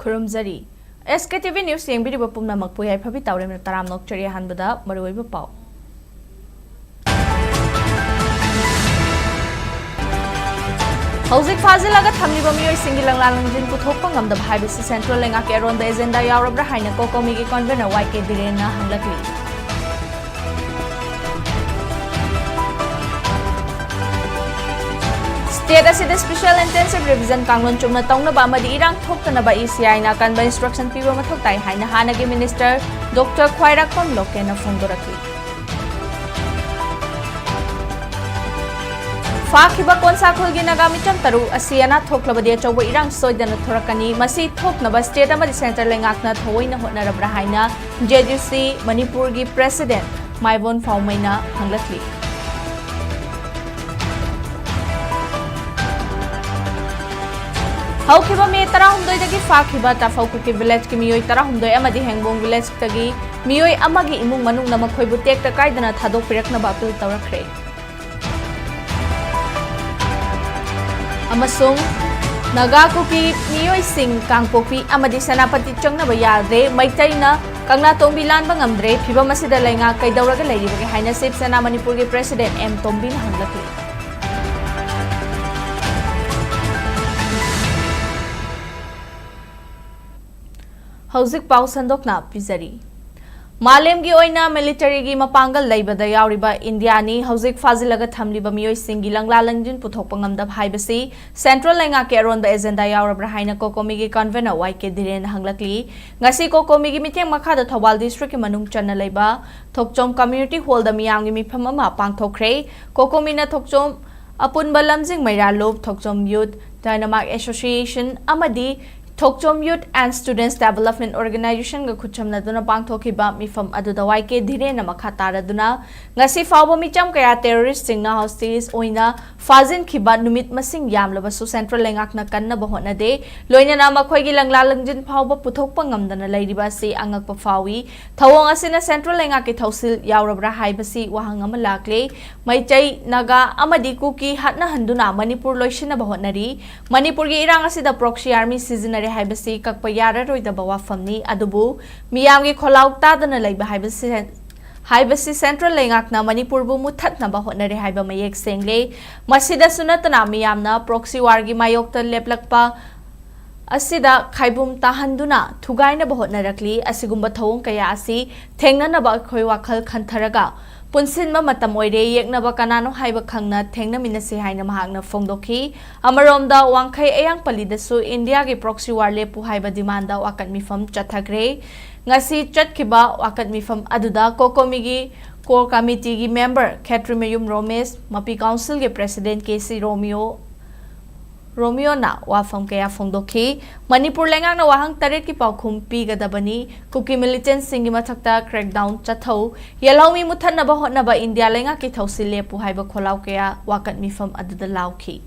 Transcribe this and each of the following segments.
खुरुमजरी SKTV news येंबिरिबा पुमनामक YAIPHABI तावरेम ताराम नोकचरी हानबदा मरुवैबा पाव हौजिक फाजिलगा थमलिबा मियोय सिंगी लंगलांजिन पुथोकपा ngamdab हाइबसी सेंट्रल लेंगा के अरोंद एजेंडा यावरब्रा हाइना कोकोमीगी कन्वेनर YK दिरेना हंगलकली स्टेट असिदा स्पेशल इंटेंसिव रिविजन कांगलोन चुमना तौनबा अमदि इरांग थोक्तनबा ECI ना कानबा इंस्ट्रक्शन पीबा मथौ ताई हाइना हानागे मिनिस्टर डॉक्टर ख्वाइराकपम लोकेना फोंदोरकली फाखिबा कोनसाखुलगी नागामिचम तरु असियाना थोक्लबदि अचौबा इरांग सोइदना थोरकनी मसी थोक्नबा स्टेट अमदि सेंट्रल लेंगाकना थोइना होटनरब्रा हाइना JDC मणिपुर की प्रेसिडेंट माइबोन फाउमैना हंगलकली हौखिबा मे 13 दगी फाखिबा ताफौकुकी विलेज की मियोय 13 अमदि हेंगबोंग विलेज तगी मियोय अमगी इमुंग मनुंग नमखोइबु टेक्ता काइदना थादोक पिरकनबा अपील तौरखरे अमसुंग नगाकुकी मियोय सिंह कांगपोपी अमदि सेनापति चंगनबा यादे मैतैना कंगना तोंबी लानबा ngamdre फिबा मसिदा लेंगा कैदौरगा लेरिबगे हाइना शिव सेना मणिपुर की प्रेसिडेंट M तोंबी हंगलकली हौजिक पाउ संदोकना पिजरी मालेमगी ओइना मिलिटरी की मपांगल लैबदा यावरिबा इंडियानी हौजिक फाजिलगा थमलिबा मियोय सिंगी लंगला लंजिन पुथोकपा ngamdab हाइबसी सेंट्रल लेंगा के अरोंद एजेंडा यावरब्रा हाइना कोकोमीगी कन्वेनर YK दिरेन हंगलकली ngasi कोकोमीगी मिटेंग मखादा थौबाल डिस्ट्रिक्ट के मनुंग चन्ना लैबा थोकचोम कम्युनिटी हॉल दा मियांगी मिफम अमा पांगथोखरे कोकोमीना थोकचोम अपुनबा लमजिंग मैरालोब थोकचोम यूथ डायनामिक एसोसिएशन अमदी Thokchom youth and students development organisation गा खुचमनदुना पांगथोखिबा मिफम अदुदा YK धिरेना मखा तारदुना ngasi फावबा मिचम कया टेररिस्ट सिंगना हॉस्टेज ओइना फाजिन खिबा नुमित मसिंग यामलबसु सेंट्रल लेंगाकना कन्ना बहोनदे लोइना मखोइगी लंगला लंजिन फावबा पुथोकपा ngamdana लैरिबा से अंगकपा फावी थवोंग असिना सेंट्रल लेंगा के थौसिल यावरब्रा हाइबसी वहांग अमा लाक्ले मैचै नागा अमदि कुकी हटना हंदुना मणिपुर लोइसिना बहोनरी मणिपुर की इरांग असिदा प्रॉक्सी आर्मी सिजनरे हाइबसी ककपा याररोइदबा वाफमनी अदुबु मियामगी खोलाउ तादना लैबा हाइबसी सेंट्रल लेंगाकना मणिपुरबु मुथतनबा होनरे हाइबा मयेक सेंगले मसिदा सुनतना मियामना प्रॉक्सी वारगी मायोक्ता लेपलकपा असिदा खाइबुम ताहंदुना थुगाइनबा होनरकली असिगुम्बा थवोंग कया असि थेंगननबा अखोय वाखल खंथरगा पुनसिनबा मतम ओइरे येकनबा कनानो हाइबा खंगना थेंगनमिनसे हाइना महागना फोंदोखी अमरोमदा वांखै अयांग पलिदसु इंडिया के प्रॉक्सी वार लेपु हाइबा डिमांडा वाकत मिफम चथग्रे ngasi chatkiba wakat mifam aduda kokomigi core committee gi member Khetrimayum Romesh mapi council ge president KC Romeo na wafam kaya phongdokhi Manipur lengang na wahang taret ki paukhum pi gadabani kuki militant singi mathakta crackdown chathau yelawmi muthanna ba hotna ba India lenga ki thausil lepu haiba kholaw kaya wakat mifam aduda lawki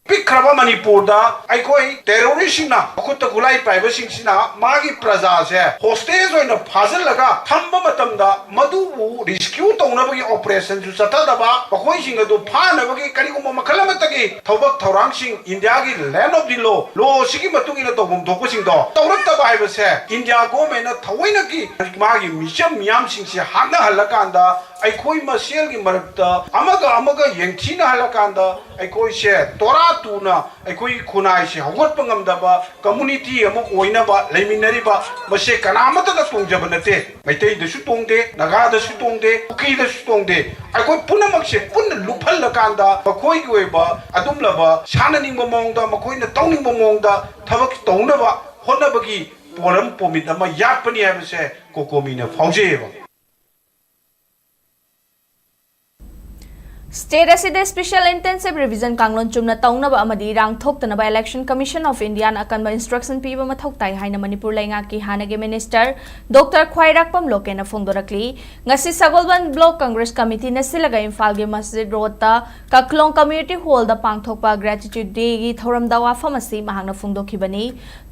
पिखरबा मणिपुर दा आइकोई terrorist ना खुद गुलाई पाइबा सिंगसिना मागी प्रजा से hostage ओइना Fazal लगा थंबा मतम दा मधुबु रेस्क्यू तौनबगी ऑपरेशन जु चतदबा बखोई सिंग दु फानबगी करिगुम मखलमतगी थौबक थौरांग सिंग इंडिया की लैंड ऑफ द लो सिगी मतुंगिना तौबम थोको सिंग दो तौरतबा हाइबसे इंडिया गवर्नमेंट ना थवैना की मागी मिशन मियाम सिंगसि हागना हलकांदा आइकोई मसेल की मरकता अमगा यंगथिना हलकांदा आइकोई से तोरा तुना आइकोई खुनाई से हगोटपा ngamdaba कम्युनिटी अमो ओइनाबा लेमिनरीबा मसे कनामता दा तोंजब नते मैतै दसु तोंदे नागा दसु तोंदे कुकी दसु तोंदे आइकोई पुनमक से पुन लुफल लकांदा मखोई की ओइबा अदुमलबा साननिंग मोंगदा मखोइना तौनिंग मोंगदा थबक तौनबा होनबगी पोरम पोमित अमा यापनी हाबसे कोकोमीना फाउजेबा स्टेट असिदे स्पेशल इंटेंसिव रिविजन कांगलोन चुमना तौनबा अमदि रांग थोक्तनबा इलेक्शन कमीशन ऑफ इंडिया ना अकनबा इंस्ट्रक्शन पीबा मथौ ताई हाइना मणिपुर लेंगा की हानगे मिनिस्टर डॉक्टर ख्वाइराकपम लोकेना फोंदोरकली ngasi sagolban block congress committee na silaga imphal ge masjid road ta kaklong community hall da pangthokpa gratitude day gi thoram da wafam asi mahangna फोंदोखिबनी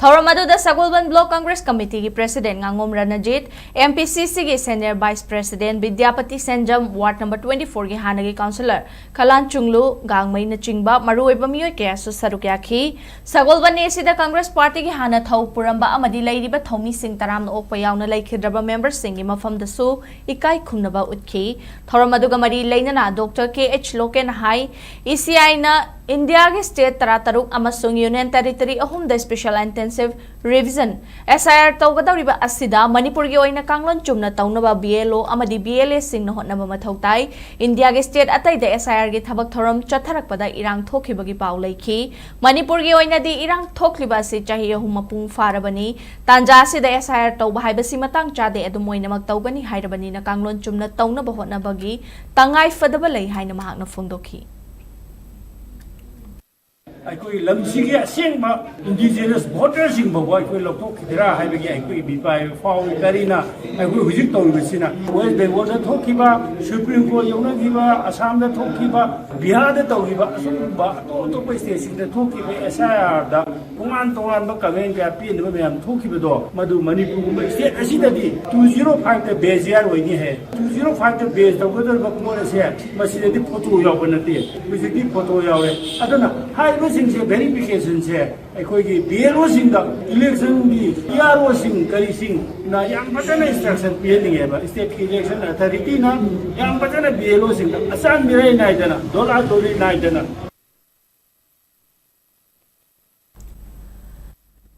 thoram adu da sagolban block congress committee gi president ngangom ranajit MPCC ge senior vice president vidyapati senjam ward number 24 ge हानगे council Councillor Kalan Chunglu Gangmai na chingba maruoiba miyoy kayasu saruk yaki Sagolban sida Congress Party ki hana thau puramba amadi lairiba thomi sing taram na okpa yauna laikhidraba member singi mafamdasu ikai khumnaba utki thoram aduga mari lainana Dr. KH Loken hai ECI na India के state तरातरुक अमसुंग union territory अहुम the special intensive revision SIR तौगदौरिबा असिदा मणिपुर की ओइना कांगलोन चुमना तौनबा BLO अमदी BLA सिंगना होटनबा मथौताई इंडिया के स्टेट अतै द SIR की थबक थरम चथरकपदा इरांग थोखिबगी पाउ लैखि मणिपुर की ओइना दि इरांग थोखलिबा से चाहि अहुम मपुंग फारबनी तांजा से द SIR तौबा हाइबसी मतंग चादे अदु मोइनमक तौगनी हाइरबनी ना कांगलोन चुमना तौनबा होटनबगी तंगाई फदबा लै हाइना महाकना फोंदोखि अखोई लमसिगे असेंबा इंडिजिनस वोटर्स बो अखोई लौथोखिदरा हाइबगे अखोई बिपाई फाउ करीना अखोई हुजिक तौरिबसिना वेस्ट बेंगोल दा थोखिबा सुप्रीम कोर्ट यौनगिबा असम दा थोखिबा बिहार दा तौरिबा असुबा अतोप स्टेट दा थोखिबा SIR दा पुंगान तोंगान बा कमेंट का पिनबा मैम थोखिबदो मदु मणिपुर गुम स्टेट असिददी 205 दा बेस यार होइनी है 205 दा बेस तौगदर बा कुमोरसे मसिददी फोटो यावबनते बिजिदी फोटो यावे अदना हाइबस वेरिफिकेशन से अखोई BLO इलेक्शन की PRO करी ना इंस्ट्रक्शन पीनिंग स्टेट की इलेक्शन अथॉरिटी ना BLO असान Mirae नाइदना Dola Doli नाइदना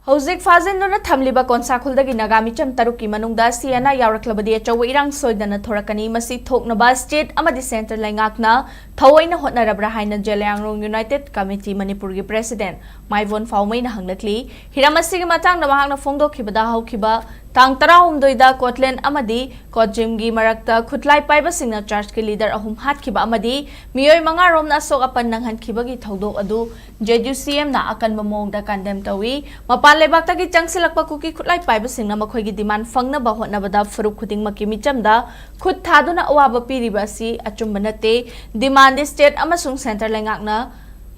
Hauzik Fazinduna Thamliba Konsakhulda Nagami Cham Taruki Manungda Siena Yauraklabadi Chaw Irang Soidana Thorakani Masi Thoknaba State Amadi Center Langakna Thawaina Hotnarabra Haina Jeleangrong United Committee Manipur President Maivon Faumaina Hanglakli Hiramasi Matang Namahana Fondo Kibada Haukiba Tang Tarahum Doida Kotlen Amadi Kojimgi Marakta Kutlai Paiba Singna Charge ki leader Ahum Hatkiba Amadi Miyoy Manga Rom na Sokapan Nang Hankibagi Taudo Adu Jeju CM na akan mamong da kandem tawi Mapan lebak taki chang silakpa kuki kutlai paiba singna makhoi gi demand fangna ba hotna bada furuk khuding makimi chamda khud thaduna awaba piriba si achumba nate demand state amasung center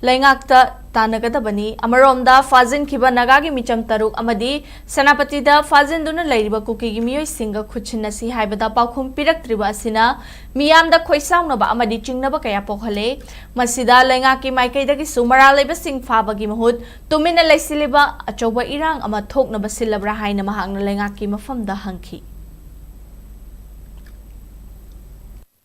Laingakta Tanagadabani, Amaromda, Fazin Kiba Nagagi Micham Taruk Amadi, Sanapati da Fazin Duna Ladiba Kuki Mio Singa Kuchinasi Haibada Pakum Pirak Tribasina, Miam da Koisaunaba Amadi Chingnaba Kaya Pohale, Masida Langaki Maikadaki Sumara Leba Sing Faba Gimhud, Tumina Laisiliba, Achoba Irang Amatok Nabasila Brahaina Mahang Langaki Mafam da Hanki.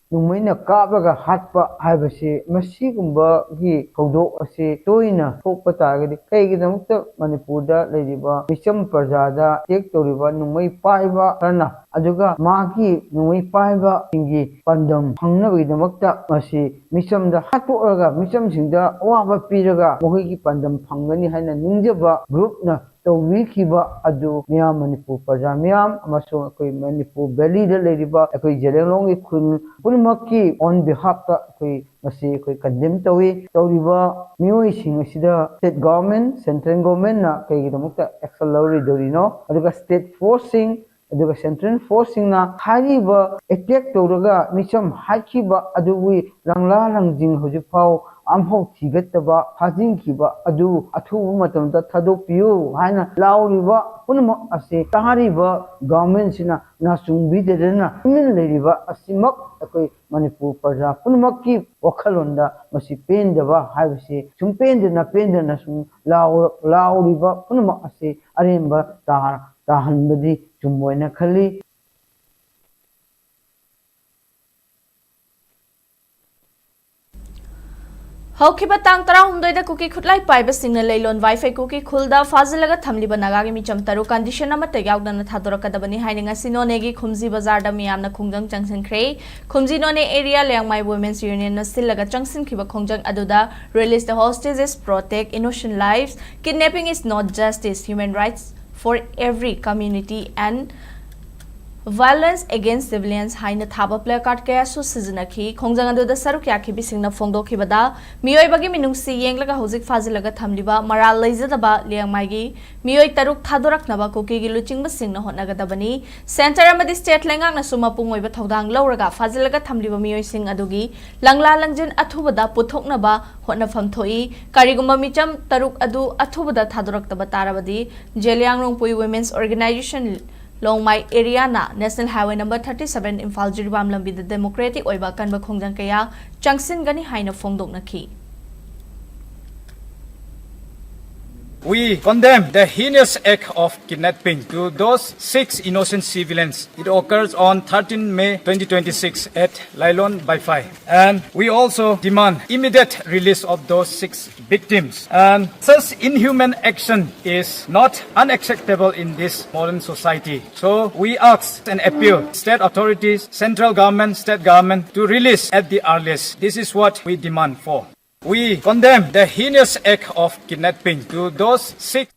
Nungmaina kabraga hatpa haibasi masigumba gi thawdok ase toina thokpa targadi kaigidamukta Manipurda leiriba micham prajada tek toriba nungmai paiba rana aduga magi nungmai paiba singi pandam phangnabidamakta masi michamda hatoraga micham singda awaba piraga mohigi pandam phangani haina ningjaba group na Kiba Adu Miam Manipur Pajamiam, Amaso Manipur Valley the Ladiba, a Jelong Kun Punimaki on behalf of Masi condemned away, Toriba, Mui Sida, state government, central government, Kaidamuka, Excelori Dorino, Aduga state forcing. Aduga central forcing na hariba attack toraga micham hakiba aduwi rangla rangjing hojipau amho thigataba hajing kiba adu athu matamda thadopiu haina lauriba punma ase tahariba government sina na sungbi derena min leriba asimak akoi Manipur praja punmakki wakhalonda masi pendaba haibase sumpendena pendena sum lauriba punma ase aremba tahanbadi Jumboina Kali Haukiba tang tarahumdoida kuki khutlai paiba singna leilon wifi kuki khulda fazilaga thamliba nagagi micham taru condition amata yaudana thadorakadabani haininga sinonegi khumji bazar da miyamna khungjang changsinkhre khumji none area lengmai women's union na silaga changsinkhiba khongjang aduda release the hostages protect innocent lives kidnapping is not justice human rights for every community and violence against civilians haina thaba placard kaya su sizinaki khongjang adu da saruk yakhi bisingna phongdokhibada miyoi bagi minungsi yenglaga hojik fazilaga thamliba maral leijadaba lengmaigi miyoi taruk thadoraknaba kuki gi luchingba singna hotnagadabani center amadi state lengakna suma pungoiba thodang lawraga fazilaga thamliba miyoi sing adugi langla langjin athubada puthoknaba hotnafam thoi karigumba micham taruk adu athubada thadoraktaba tarabadi jeliangrong pui women's organization Longmai area na National Highway number 37 Imphal Jiribam lambi the Democratic oiba kanba khongjang kaya changsin gani haina phongdok nakhi. We condemn the heinous act of kidnapping to those 6 innocent civilians. It occurs on 13 May 2026 at Lailon Baifai. And we also demand immediate release of those 6 victims. And such inhuman action is not unacceptable in this modern society. So we ask and appeal state authorities, central government, state government to release at the earliest. This is what we demand for. We condemn the heinous act of kidnapping to those 6.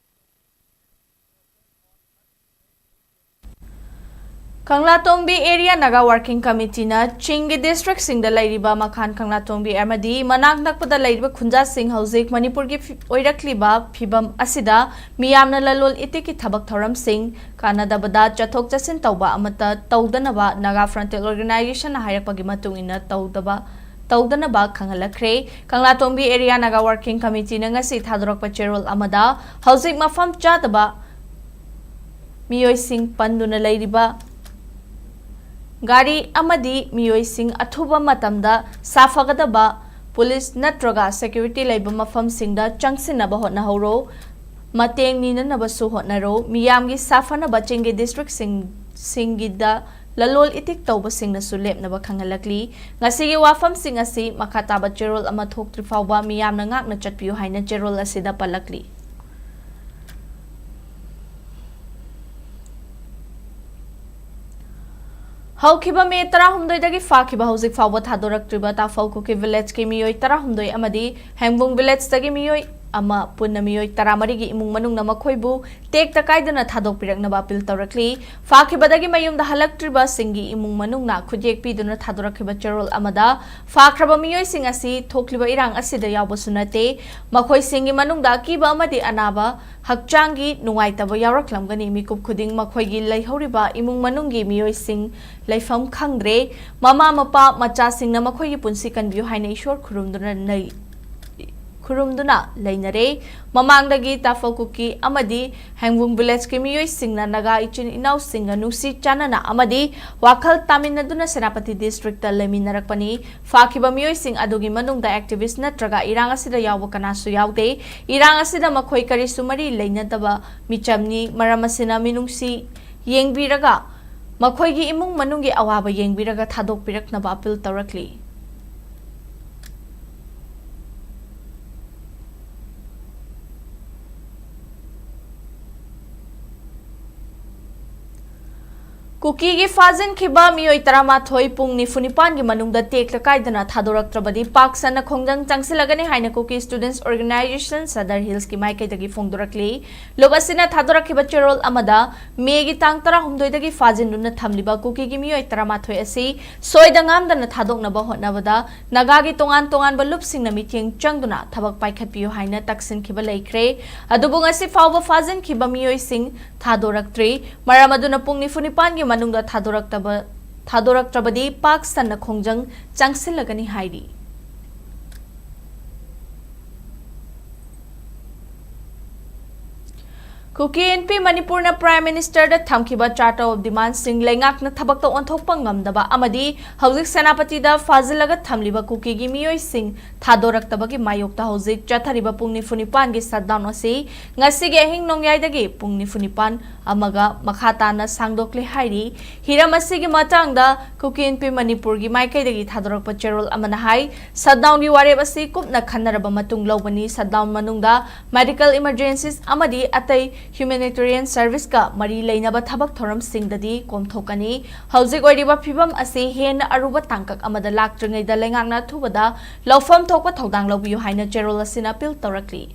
Kanglatongbi area naga working committee na Chingi district sing da lairiba makhan Kanglatongbi amadi manak nakpada lairiba khunja sing hauzik Manipur gi oirakliba phibam asida miyamna lalol itiki thabak thoram sing Canada bada chathok chasin tawba amata tawdanaba naga frontal organization na hayakpagi matungina Tawdanaba Kangalakre, Kanglatongbi area naga working committee na ngasi thadorok pachirol amada, hauzik mafam chataba, miyoy sing panduna layriba, gari amadi miyoy sing athuba matamda, safagadaba, police natraga security layba mafam singda changsinaba hot na horo, mateng nina nabasu hot na ro, miyamgi safanaba Chingi district singida, lalol itik tawba sing na sulep na bakhangalakli ngasigi wafam sing asi makataba jerol ama thoktri fawba miyam na ngak na chatpiu haina jerol asida palakli Haukiba me tara humdoi dagi fakiba hauzik fawba thadorak triba ta fawko ke village ke miyoi tara humdoi amadi hangbung village dagi miyoi ama punna miyoi taramari gi imung manung na makhoibu tek takaidana thadok pirakna bapil tawrakli fakibadagi mayum da halaktriba singi imung manung na khujek piduna thadorakhiba charol amada fakraba miyoi sing asi thokliba irang asida yawba sunate makhoi singi manung da kiba amadi anaba hakchangi nungaitaba yawraklamgani mikup khuding makhoi gi laihoriba imung manungi miyoi sing laifam khangre mama mapa macha sing na makhoi gi punsi kanbiu haina ishwar khurumduna lainare mamangdagi tafakuki amadi hangbung village ke miyoi singna naga ichin inaw singa nusi chanana amadi wakhal taminaduna senapati district ta leminarakpani fakiba miyoi sing adugi manungda activist natraga irang asida yawba kanasu yawde irang asida makhoi kari sumari leinadaba michamni maramasina minungsi yengbiraga makhoi gi imung manungi awaba yengbiraga thadok piraknaba apil tawrakli Kuki gi fazin khiba miyoi taramathoi pung nifunipan gi manungda tekla kaidana thadoraktrabadi paksana khongjang changsilagani haina Kuki students organization Sadar Hills ki maikai dagi phongdorakli lobasina thadorakhiba cherol amada megi tang tara humdoi dagi fazin nuna thamliba Kuki gi miyoi taramathoi asi soidangam dana thadokna ba hotnabada naga gi tongan balup singna mitheng changduna thabak paikhatpiu haina taksin khiba laikre adubung asi fawba fazin khiba miyoi sing thadoraktri maramaduna pung nifunipan gi manungda thadoraktrabadi Pakistan na khongjang changsilagani hairi Kuki NP Manipur na Prime Minister da thamkiba Charter of Demand sing lengak na thabak ta onthokpa ngamdaba amadi hauzik senapati da fazilaga thamliba Kuki gi miyoi sing thadoraktabagi mayokta hauzik chathariba pungni funipan gi shutdown ase ngasi ge hing nongyai dagi pungni funipan amaga makhata na sangdokle hairi hiramasi gi matangda Kuki NP Manipur gi maikai dagi thadorakpa cherol amana hai shutdown gi ware basi kupna khanaraba matung lobani shutdown manungda medical emergencies amadi atai humanitarian service ka mari leinaba thabak thoram singdadi komthokani hauzik oiriba phibam ase hen aruba tangkak amada laktringai da lengangna thubada lawfam thokpa thodang lobiu haina cherol asina pil torakli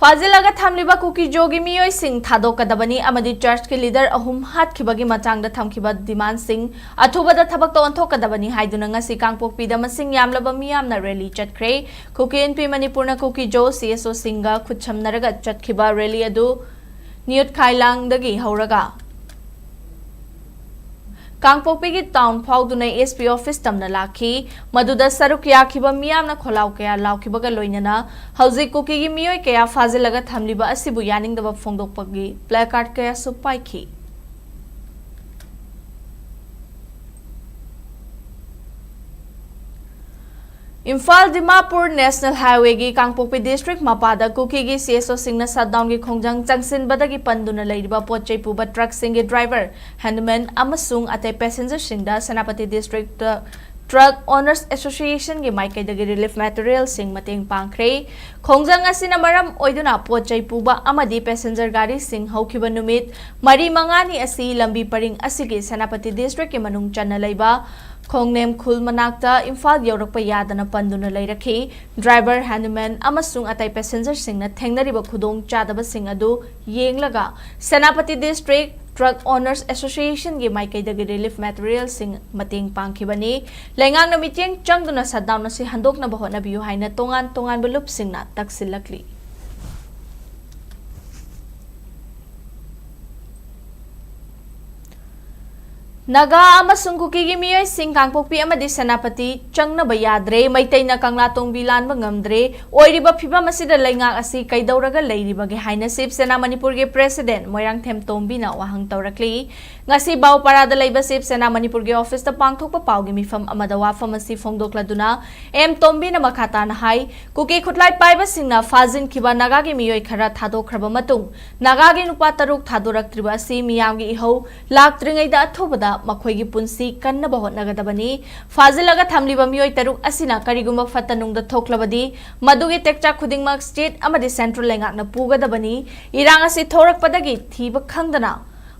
Fazilaga thamliba Kuki jogi miyoi sing thadokadabani amadi church ke leader ahum hatkibagi matangda thamkiba demand sing athubada thabak to onthokadabani haiduna ngasi kangpokpi da masing yamlaba miyamna rally chatkre Kuki NP Manipur na Kuki jo CSO singa khutchamnaraga chatkiba rally adu Niyut Khailang dagi hauraga Kangpokpi town फाउदुना SP office तमना लाखी मदुदा सरुक याखिबा मियामना खोलाव कया लावखिबगा लोइनना हौजिक कुकीगी मियोय कया फाजिलगा थमलिबा असिबु यानिंगदबा फोंदोकपगी placard कया सुपाइखी Imphal Dimapur national highway की कांगपोकपी डिस्ट्रिक्ट मपादा कुकी की सीएसओ सिंगना शटडाउन की खोंजंग चंगसिनबदगी पंदुना लेरिबा पोचै पुबा ट्रक सिंगी ड्राइवर हैंडमैन अमसुंग अते पैसेंजर सिंगदा सेनापति डिस्ट्रिक्ट ट्रक ओनर्स एसोसिएशन की माइकैदगी रिलीफ मटेरियल सिंग मतेंग पांखरे खोंजंग असिना मरम ओइदुना पोचै पुबा अमदी पैसेंजर गाड़ी सिंग हौखिबा नुमित मरी मंगानी असि लंबी परिंग असिगी सेनापति डिस्ट्रिक्ट के मनुंग चन्ना लेबा खोंगनेम खुल मनाक्ता इम्फाल यौरक्पा यादना पंदुना लैरखी ड्राइवर हैंडमैन अमसुंग अतै पैसेंजर सिंगना थेंगनरिबा खुदोंग चादबा सिंग अदु येंगलगा सेनापति डिस्ट्रिक्ट ट्रक ओनर्स एसोसिएशन की माइकैदगी रिलीफ मटेरियल सिंग मतेंग पांखिबनी लैंगांगना मिटिंग चंगदुना शटडाउन असि हंदोकनबा होनाबियु हाइना तोंगान तोंगान बलुप सिंगना तक्सिलकली नागा अमसुंग कुकीगी मियोय सिंग कांगपोकपी अमदी सेनापति चंगनबा याद्रे मैतैना कंगला तोंगबी लानबा ngamdre ओइरिबा फिबम असिदा लैंगांग असि कैदौरगा लैरिबगे हाइना शिवसेना मणिपुर के प्रेसिडेंट मोयरांगथेम तोंबीना वाहंग तौरकली ngasi बावपारादा लैबा शिवसेना मणिपुर के ऑफिस ता पांगथोकपा पावगी मिफम अमदा वाफम असि फोंगदोकलादुना एम तोंबीना मखाताना हाई कुकी खुटलाई पाइबा सिंगना फाजिन खिबा नागागी मियोय खरा थादोखरबा मतुंग नागागी नुपा तरुक थादोरक्त्रिबा असि मियामगी इहौ लाक्त्रिङैदा अथोबदा मखोइगी पुंसी कन्नबा होटनगदबनी फाजिलगा थमलिबा मियोय तरुक असिना करिगुम्बा फतनुंगदा थोक्लबदी मदुगी टेक्चा खुदिंगमक स्टेट अमदी सेंट्रल लेंगाकना पुगदबनी इरांग असि थोरकपदगी थीबा खंगदना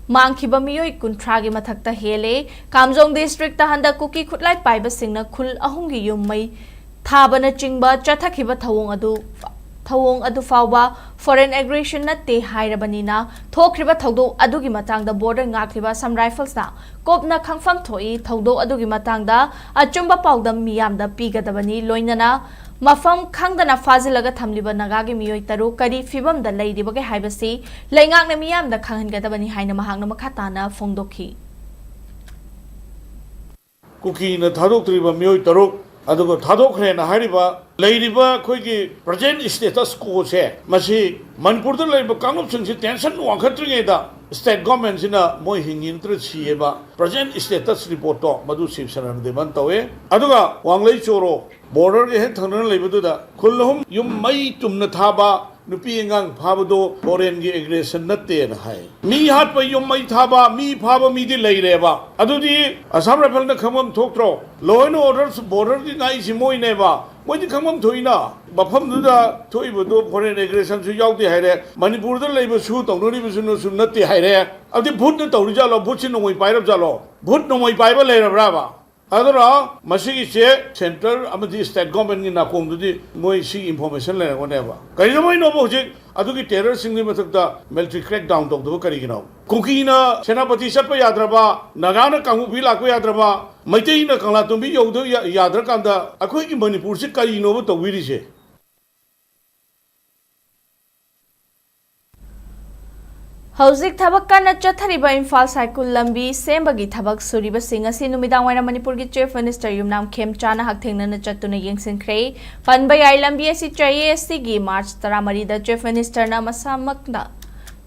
मांगखिबा मियोय कुंथ्रागी मथक्ता हेले कामजोंग डिस्ट्रिक्ट ता हंदा कुकी खुटलाई पाइबा सिंगना खुल अहुंगी युममै थाबना चिंगबा चथखिबा थवोंग अदु फावबा फॉरेन एग्रेशन नते हाइरबनीना थोखरिबा थौदो अदुगी मतांगदा बॉर्डर ngaखलिबा सम राइफल्सना कोपना खंगफम थोई थौदो अदुगी मतांगदा अचुंबा पाउदम मियामदा पीगदबनी लोइनना मफम खंगदना फाजिलगा थमलिबा नगागी मियोय तरु करी फिबमदा लैरिबगे हाइबसी लैंगांगना मियामदा खंगहनगदबनी हाइना महांगना मखाताना फोंदोखी कुकीना थादोक्त्रिबा मियोय तरु अदुगो थादोखरेना हारिबा लैरिबा खोइगी प्रेजेंट स्टेटस को से मसी मनपुर द लैबा कांगुपसिंग से टेंशन वांखत्रिङेदा स्टेट गवर्नमेंट सिना मोय हिंगिंत्र छिएबा प्रेजेंट स्टेटस रिपोर्ट तो मदु शिवसेना देबन तवे अदुगा वांगलै चोरो बॉर्डर के हेन थंगन लैबदुदा खुलहुम युम मई तुमना थाबा नुपी एंगांग फाबदो फॉरेन की एग्रेशन नते न हाय मी हात प युम मई थाबा मी फाबा मी दि लैरेबा अदुदी असम राइफल न खमम थोक्त्रो लॉ एंड ऑर्डर बॉर्डर की नाइ सिमोय नेबा मोइ खमम थोइना बफम दुदा थोइबदो फॉरेन एग्रेशन सु याउदि हायरे मणिपुर द लैब सु तौनरि बिसुनो सु नते हायरे अदि भूत न तौरि जालो भूत सि नोय पाइरब जालो भूत नोय पाइबा लैरब्राबा अदरा मसिगी से सेंटर अमदी स्टेट गवर्नमेंट की नाकोंगदुदी मोय सी इंफॉर्मेशन लेरगोनेबा करिनो मोय नोबो हुजिक अदुगी टेरर सिंगनि मथक्ता मिलिटरी क्रैक डाउन तौदबो करिगिनो कुकीना सेनापति सप्पा याद्रबा नगाना कांगुबी लाको याद्रबा मैतेइना कंगला तुंबी यौदो याद्रकांदा अखोइगी मणिपुर से करिनोबो तौबिरिसे हौजिक थबक कन्ना चथरिबा इम्फाल साइकुल लंबी सेंबगी थबक सुरिबा सिंग असि नुमिदांग वाइना मणिपुर की चीफ मिनिस्टर युमनाम खेमचाना हकथेंगना चतुना येंगसिनख्रे फनबा याइ लंबी असि चाहिए असि गी मार्च 13 दा चीफ मिनिस्टर ना मसामकना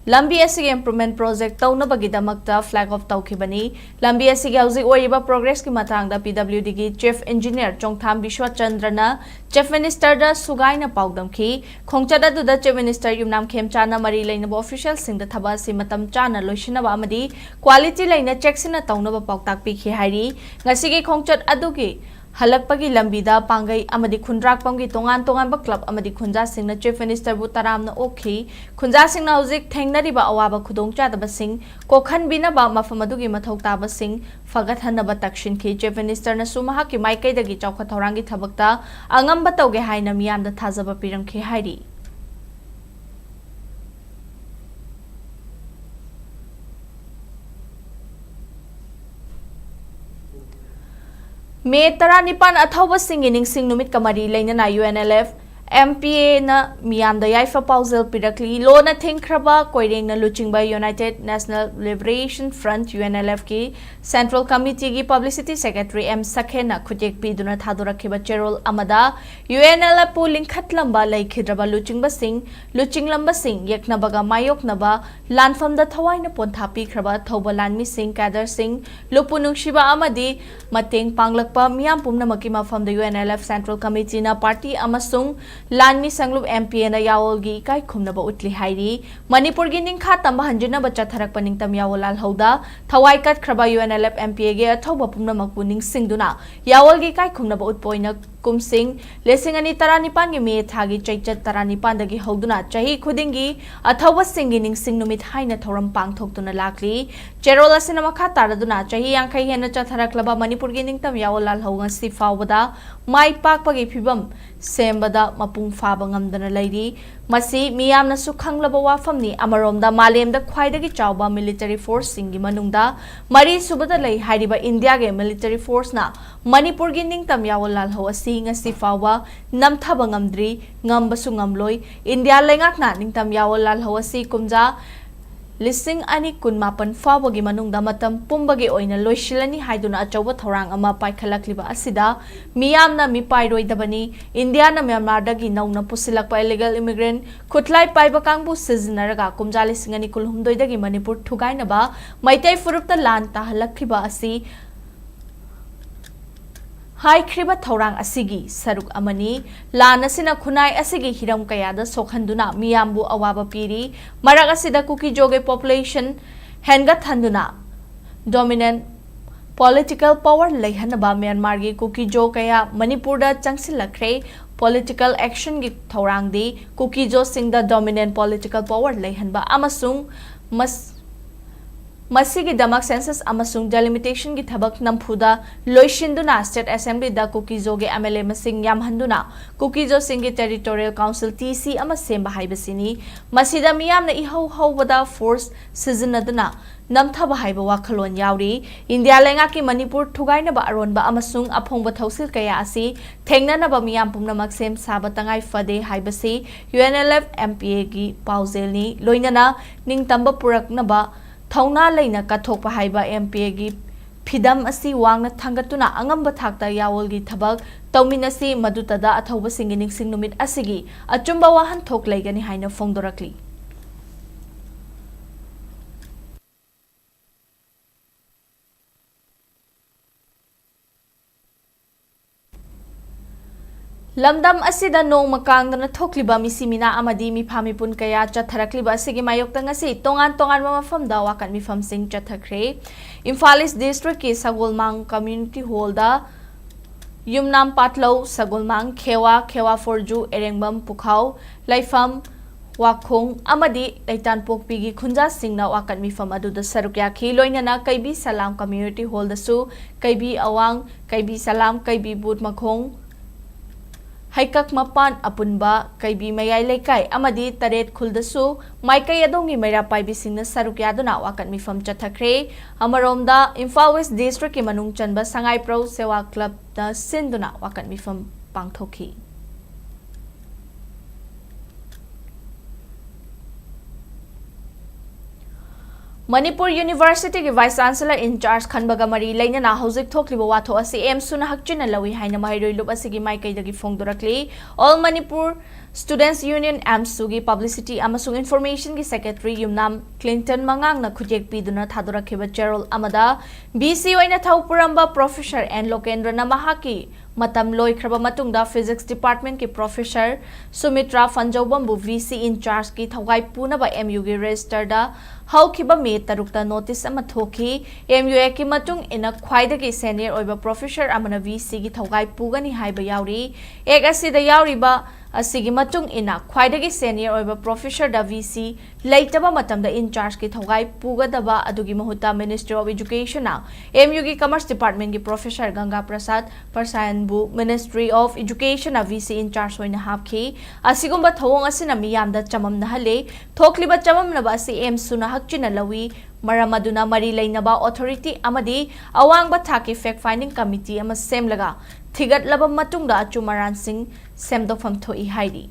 लंबी असि इंप्रूवमेंट प्रोजेक्ट तौनबगीदमक्ता फ्लैग ऑफ तौखिबनी लंबी असि हौजिक ओइबा प्रोग्रेस की मतांगदा पीडब्ल्यूडी की चीफ इंजीनियर चोंगथाम विश्वचंद्रना चीफ मिनिस्टर दा सुगाइना पाउदमखी खोंगचदा दुदा चीफ मिनिस्टर युमनाम खेमचाना मरी लेनबा ऑफिशियल सिंग दा थबा असि मतम चाना लोइसिनबा अमदी क्वालिटी लेना चेक्सिना तौनबा पाउताक पिखि हाइरी ngasiगी खोंगचद अदुगी हलकपगी लंबीदा पांगई अमदी खुंद्राकपमगी तोंगान तोंगानबा क्लब अमदी खुंजा सिंगना चीफ मिनिस्टर बु तरामना ओखी खुंजा सिंगना हौजिक थेंगनरिबा अवाबा खुदोंचादबा सिंग कोखनबिनबा मफम अदुगी मथौताबा सिंग फगतहनबा तक्शिनखी चीफ मिनिस्टर न सुमहा की माइकैदगी चौखा थौरांगी थबकता अंगंबा तौगे हाइना मियामदा थाजबा पिरमखी हाइरी मे 19 अथौब सिंगिनिंग सिंग नुमित कमरी लेनना UNLF MPA na miyamda yaifa pauzal pirakli lo na thingkraba koireng na luchingba United National Liberation Front UNLF ki Central Committee ki Publicity Secretary M Sakhe na khujek piduna thadorakhiba cherol amada UNLF pu lingkhatlamba laikhidraba luchinglamba sing yeknabaga mayoknaba lanfamda thawaina pontha pikraba thoba lanmi sing kader sing lupunung shiba amadi mateng panglakpa miyam pumnamaki mafamda UNLF Central Committee na party amasung Lanmi Sanglup MPA na yawol gi kai khumnaba utli hairi Manipur gi ningkha tamba hanjuna bacha tharak paning tam yawol al hauda thawai kat khraba UNLF MPA ge athoba pumna makpuning singduna yawol gi kai khumnaba utpoina kumsing lesing ani taranipan gi me thagi chaichat taranipan dagi hauduna chahi khudingi athoba singi ning sing numit haina thoram pangthoktuna lakli cherol asina makha taraduna chahi yankhai hena chatharak laba Manipur gi ningtam yawol al hauga si fawbada mai pakpa gi phibam sembada mapung faba ngamdana lairi masi miyamna su khanglaba wafamni amaromda malemda khwaidagi chawba military force singi manungda mari subada lai hariba India ge military force na Manipur gi ningtam yawol lal ho asi ngasi fawa namthaba ngamdri ngambasu ngamloi India lengak na ningtam yawol lal ho asi kumja Lising ani kunmapan fawagi manungda matam pumbagi oina loisilani haiduna achawa thorang ama paikhalakliba asida miyamna mipairoi dabani India na Myanmar dagi nauna pusilakpa illegal immigrant khutlai paiba kangbu sizinaraga kumja lising ani kulhumdoi dagi Manipur thugainaba maitai furupta lan tahalakhiba asi Haikriba Thorang Asigi, Saruk Amani, Lanasina Kunai Asigi Hiram Kayada Sokhanduna, Miyambu Awaba Piri, Maragasida Kuki Joge population, Hengat Handuna, dominant political power Lehanaba Myanmar gi Kuki Jo Kaya, Manipurda Changsilakre, political action gi Thorang di, Kuki Jo Sing the dominant political power Lehanba Amasung, Masigi damak census amasung delimitation gi thabak nampuda loishinduna state assembly da Kukizo ge MLA masing yamhanduna Kukizo singi territorial council TC ama semba haibasini masida miyam na ihau hawbada force sizinaduna namthaba haiba wakhalon yauri India lenga ki Manipur thugaina ba aronba amasung aphongba thausil kaya asi thengnana ba miyam pumnamak sem saba tangai fade haibasi UNLF MPA gi pauzelni loinana ningtamba purakna ba Thauna leina kathokpa haiba MPA gi phidam asi wangna thangatuna angamba thakta yawol gi thabak tawminasi madutada athoba singi ningsing numit asigi achumba wahan thok leigani haina phongdorakli Lamdam asida nong makangdana thokliba misimina amadi mifami pun kaya chatharakliba asigi mayokta ngasi tongan mafamda wakan mifam sing chathakre Imphal district ki Sagolmang community hall da Yumnam Patlo Sagolmang Khewa Forju Erengbam Pukhau Laifam Wakhong amadi Laitan Pokpigi Khunja Singna wakan mifam aduda sarukya khi loinana Kaibi Salam community hall da su Kaibi Awang Kaibi Salam Kaibi Bud Makhong Haikak Mapan Apunba, Kaibi Mayay Laikai, Amadi Taret Kuldasu, Maikai Adongi Mayra Pai Bising na Sarukyaduna wakan mifam chathakre, Amaromda, Imphal West District Manung Chanba Sangay Pro Sewa Club na Sinduna wakan mifam pangthoki. Manipur University ki Vice Chancellor in charge Khanbaga Mari Lainana Hojik Thokliba Watho asi M Suna Hakchina Lawi Haina Mahiroi Lup asigi Maikai dagi Phongdorakli All Manipur Students Union AMSU publicity amasung information ki secretary Yumnam Clinton Mangang na khujek piduna thadorakhiba Gerald Amada BC oina Thaupuramba Professor N Lokendra na mahaki matam loi khraba matungda physics department ki professor Sumitra Fanjobambu VC in charge ki thawai puna ba MU gi register da haukiba me tarukta notice ama thoki MU ki matung ina khwaida ki senior oiba professor amana VC gi thawai pugani haiba yauri ek asida yauri ba asigi matung ina khwaida ki senior oiba professor da VC leitaba matamda in charge ki thawai pugadaba adugi mahuta Ministry of Education na MU gi commerce department ki professor Ganga Prasad Parsayan bu Ministry of Education na VC in charge oina hapki asigumba thawong asina miyamda chamam na hale thokliba chamam na ba si M Suna Hakchina Lawi Maramaduna Mari Lainaba Authority amadi awangba thaki fact finding committee ama semlaga थिगꯠलबा मतुंगदा अचुमरानसिंग सेमदोफम थोई हाइरी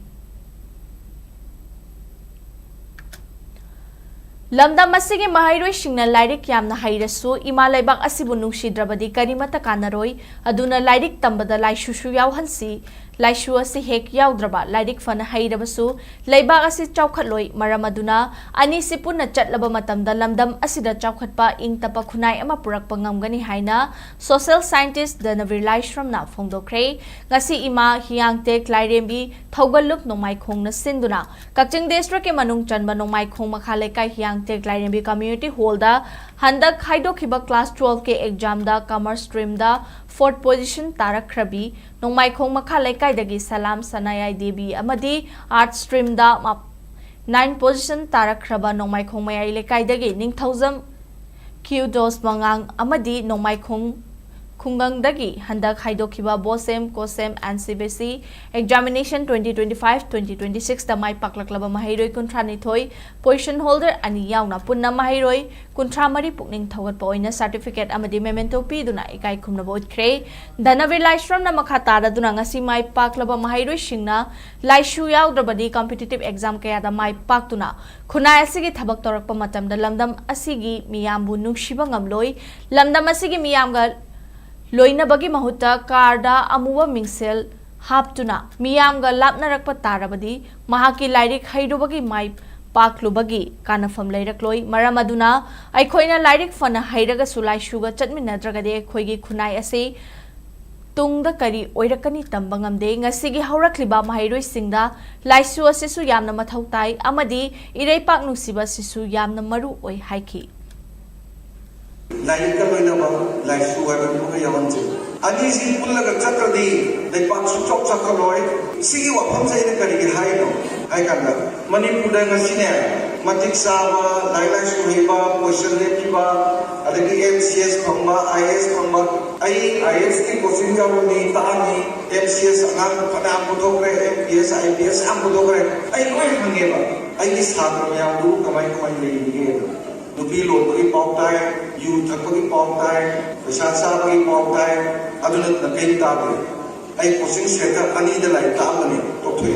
लमदम असिगे महाइरोइसिंगना lyric यामना हाइरसु इमा लैबाक असिबु नुंगसिद्रबदि करिमता कानरोय अदुना lyric तंबदा लाइसुसु यावहनसि लाइसु असि हेक यावद्रबा lyric fun हाइरबसु लैबाक असि चौखटलोय मरम अदुना अनिसि पुन्ना चटलबा मतमदा लमदम असिदा चौखटपा इंगतपा खुनाय अमा पुरकपा ngamgani हाइना social scientist दनवीर लाइश्रमना फोंदोख्रे ngasi इमा हियांगटेक लाइरेमबी थौगलुक नोंमाइखोंगना सिंदुना Kakching district के मनुंग चनबा नोंमाइखोंग मखा लेकाय हियांगटेक लाइरेमबी community हॉलदा हंदक हाइदोखिबा class 12 के एग्जाम दा कॉमर्स स्ट्रीम दा 4th पोजीशन तारखरबी नोंमाइखोंग मखा लेकायदगी सलाम सनायाय देवी अमदी आर्ट स्ट्रीम दा 9 पोजीशन तारखरबा नोंमाइखोंग मयाय लेकायदगी निंगथौजम क्यूडोस मंगांग अमदी नोंमाइखोंग खुंगंगदगी हंदक हाइदोखिबा बोसेम कोसेम एनसीबीसी एग्जामिनेशन 2025-2026 दा माइ पाकलकलबा महाइरोय कुंथ्रानिथोय पोजीशन होल्डर अनि यावना पुन्ना महाइरोय कुंथ्रामरी पुकनिंग थौगतपा ओइना सर्टिफिकेट अमदी मेमेंटो पीदुना इकाई खुमनबो उतख्रे धनवीर लाइश्रमना मखा तारादुना ngasi माइ पाकलबा महाइरोय सिंगना लाइसु यावद्रबदी कॉम्पिटिटिव एग्जाम कयादा माइ पाकतुना खुनाय असिगी थबक तोरकपा मतमदा लमदम असिगी मियामबु नुंगसिबा ngamloi लमदम असिगी मियामगा लोइनबगी महुता कार्डा अमुवा मिंगसेल हापतुना मियामगा लापनरकपा तारबदी महाकी लाइरिक हैरुबगी माइ पाकलुबगी कानफम लेरकलोय मरम अदुना अखोइना लाइरिक फना हैरगा सुलाइसुगा चटमिनद्रगदे अखोइगी खुनाय असे तुंगदा करी ओइरकनी तंबंगमदे ngasiगी हौरखलिबा महाइरोइसिंगदा लाइसु असिसु यामना मथौ ताइ अमदी इरैपाक नुसिबा सिसु यामना मरु ओइ हाइखि लाइक लोइनबा लाइसु हाइबो को यावनजे अनि सि पुल्लगा चक्रदी दैपाक सुचोक चक्रलोय सिगी वफम जैन करिगे हाइनो हाइकांदा मणिपुरदा ngasiने मतिक साबा लाइलाइसु हेबा क्वेश्चन लेपिबा अदगी एमसीएस फंबा आईएएस फंबा आईएएस की कोचिंग जावनी तानी एमसीएस अंगाम फनाम बुदोगरे एमपीएस आईपीएस am बुदोगरे आई कोइ हंगेबा आई सात्र मयाम दु कमाई कमाई लेइगे नुपी लोबगी पाउताय यू थकबगी पाउताय पैसा साबगी पाउताय अदुना नपेन ताबे आई कोचिंग सेंटर अनि द लाई तामने तोथे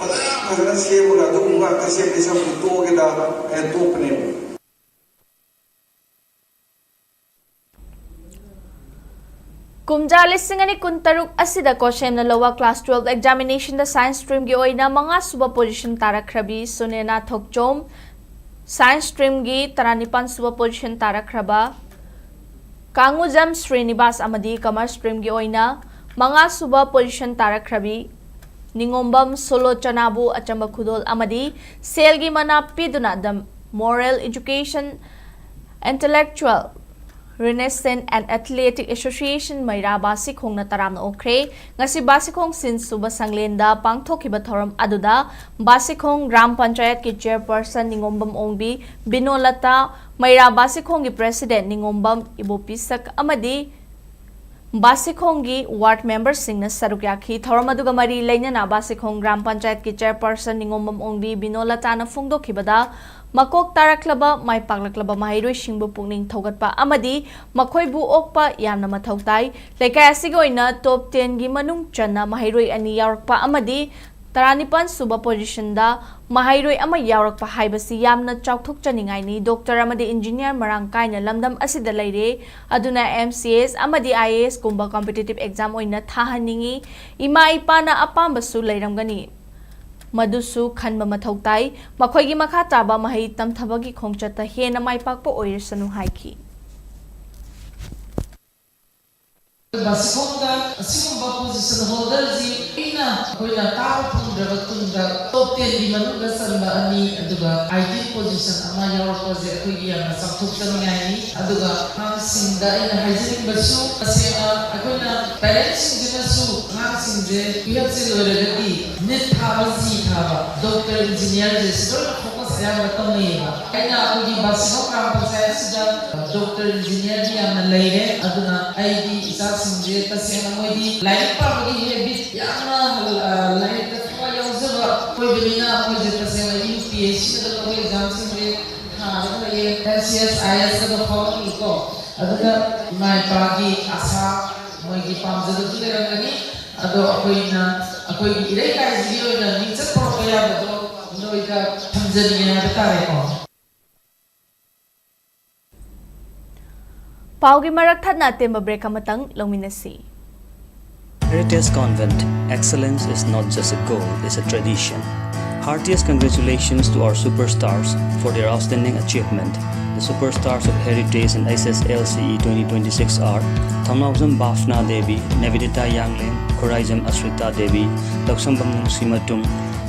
फजना सेबगा दुंगा कसे बेसा बुतोगेदा ए तोपने कुमजा लिसिंगनी कुंतरुक असिदा कोशेमना लोवा क्लास 12 एग्जामिनेशन द साइंस स्ट्रीम की ओइना मंगा सुबा पोजीशन तारखरबी सुनेना थोकचोम साइंस स्ट्रीम की 39 सुबा पोजीशन तारखरबा कांगुजम श्रीनिवास अमदी कॉमर्स स्ट्रीम की ओइना मंगा सुबा पोजीशन तारखरबी निंगोंबम सोलो चनाबु अचंबा खुदोल अमदी सेल की मना पीदुना द moral education intellectual Renaissance and Athletic Association Maira Basikhong na taram na okre ngasi Basikhong sin suba sanglenda pangthokiba thoram aduda Basikhong Gram Panchayat ki chairperson Ningombam Ongbi Binolata Maira Basikhong ki president Ningombam Ibopisak amadi Basikhong ki ward member sing na sarukyakhi thoram aduga mari lainana Basikhong Gram Panchayat ki chairperson Ningombam Ongbi Binolata na phongdokhibada Makok taraklaba mai paklaklaba mahiroi singbu pungning thogatpa amadi makhoibu okpa yamna mathau tai lekai asigi oina top 10 gi manung channa mahiroi ani yarakpa amadi 35 suba position da mahiroi ama yarakpa haibasi yamna chauthok chaningai ni doctor amadi engineer marang kaina lamdam asida leire aduna MCS amadi IAS kumba competitive exam oina thahaningi ima ipana apambasu leiramgani मधुसु खनबा मथौ ताई मखोइगी मखा ताबा महै तमथबगी खोंगचता हेना माइपाकपो ओइरसनु हाइखि Basikhongda asigumba position holder ji ina koina taw phungdra tungda top 10 di manuga sanba ani aduga ideal position ama yaw project koigi ama samthuktan ngai aduga hang singda ina hygienic basu asena akoina parents singna su hang singje PhD loragati net thaba ji thaba doctor engineer je stor focus ya matamai aina koigi basikhong kam panchayat sida doctor engineer ji ama leire aduna aidi isa singje tasena moidi life pamagi habit yana life ta thwa yauzaba koi bina koi je tasena UPSC da koi exam singje ha ye NCS IS da phone ko aduga mai pagi asa मोगी पामजबदु लेरंगनी अदो अखोइना अखोइगी इरै काइजिगी ओइना निचत परपा याबदो नोइदा थमजनिगे हाबतारेको पाउगी मरक थदना तेम break अमतंग लौमिनसी Heritage Convent, excellence is not just a goal, it's a tradition. Heartiest congratulations to our superstars for their outstanding achievement. The superstars of Heritage and SSLCE 2026 are Thamnauzam Bafna Devi, Navidita Yanglin, Khoraizam Asrita Devi, Loksambam Nungsimatum,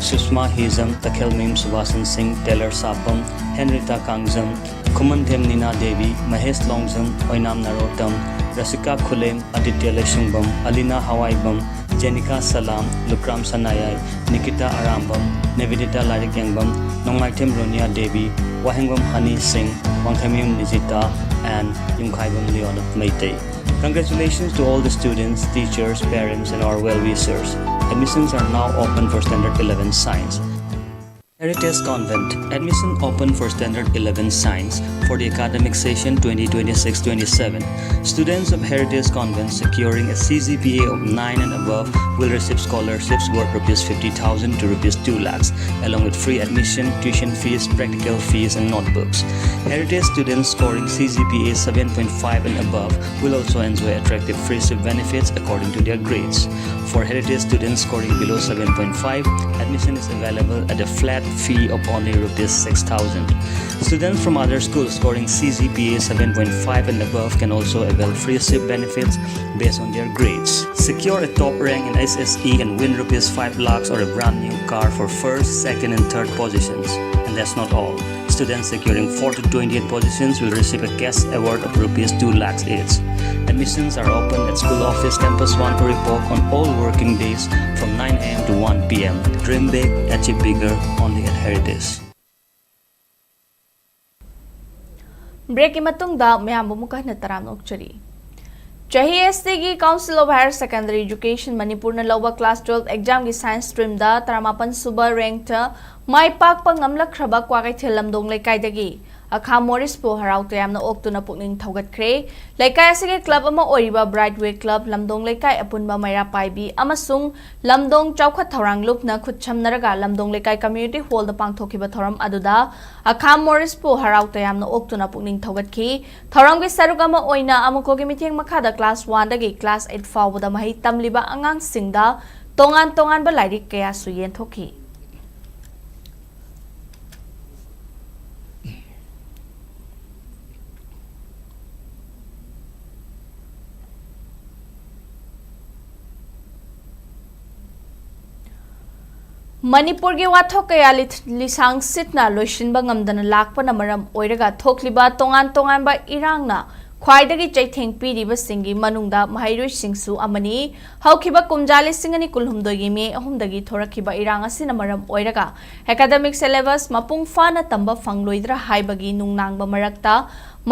Susma Hizam, Takhelmim Subasan Singh, Taylor Sapam, Henrita Kangzam, Kumanthem Nina Devi, Mahesh Longzam, Oinam Narotam, Rasika Khulem, Aditya Leshungbam, Alina Hawaibam, Jenica Salam, Lukram Sanayay, Nikita Arambam, Nevidita Larikyangam, Nongmaitem Ronia Devi, Wahengam Hani Singh, Wangkhamim Nijita, and Yungkhaibam Leon of Meitei. Congratulations to all the students, teachers, parents, and our well-wishers. Admissions are now open for Standard 11 Science. Heritage Convent, admission open for Standard 11 Science for the academic session 2026-27. Students of Heritage Convent securing a CGPA of 9 and above will receive scholarships worth ₹50,000 to ₹2 lakhs, along with free admission, tuition fees, practical fees, and notebooks. Heritage students scoring CGPA 7.5 and above will also enjoy attractive free SIP benefits according to their grades. For Heritage students scoring below 7.5, admission is available at a flat fee of only ₹6,000. Students from other schools scoring CGPA 7.5 and above can also avail free SIP benefits based on their grades. Secure a top rank in SSE and win ₹5 lakhs or a brand new car for first, second, and third positions. And that's not all. Students securing 4 to 28 positions will receive a cash award of ₹2 lakhs each. Admissions are open at School Office Campus 1 Uripok on all working days from 9 a.m. to 1 p.m. Dream big, achieve bigger, only at Heritage. Break मतुंगदा मयाम मुका नतराम नोकचरी चाही एसटी council of higher secondary education Manipur लौबा class 12 exam की science stream दा 38 सुबा रैंक माई पाकपा ngamlakraba kwagaithel lamdong lekai akha moris po harau tayamna oktuna pukning thaugatkhre lekai asige club ama oiba brightway club lamdong lekai apunba maira paibi amasung lamdong chawkhat thorang lupna khutchamnaraga lamdong lekai community hall da pangthokiba thoram aduda akha moris po harau tayamna oktuna pukning thaugatkhi thoram gi sarugama oina amuko gi mitheng makhada class 1 dagi class 8 fawda mahi tamliba angang singda tongan ba lairik kaya suyen thokhi Manipur gi wathok kaya lisang sitna loishinba ngamdana lakpana maram oiraga thokliba tongan ba irangna khwaidagi chaitheng piriba singi manungda mahairoi singsu amani haukiba kumjali singani kulhumdoi gi me ahumdagi thorakiba irang asina maram oiraga academic syllabus mapung fana tamba fangloidra haibagi nungnangba marakta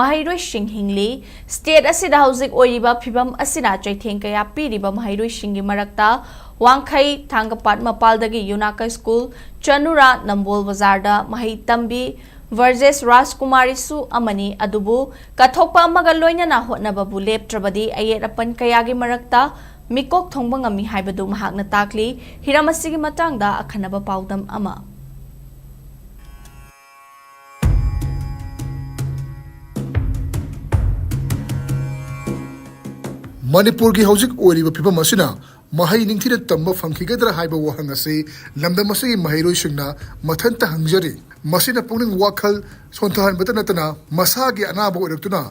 mahairoi sing hingli state asida hauzik oiba phibam asina chaitheng kaya piriba mahairoi singi marakta Wangkai Thangapat Mapaldagi Yunaka School, Chanura Nambol Bazarda, Mahi Tambi, Verges Rajkumari Su Amani Adubu, Kathopa Magaloina na hotnababu leptrabadi ayerapan kayagi marakta, Mikok Thongbangami Haibadu Mahagna Takli, Hiramasigi Matangda Akanaba Paudam Ama. Manipur ki hojik oiriba phiba masina mahai ningthira tamba phangkhigadra haiba wahang ase lamdam asigi mahairoi singna mathanta hangjari masina pungning wakhal sontahan batanatana masagi anaba oiraktuna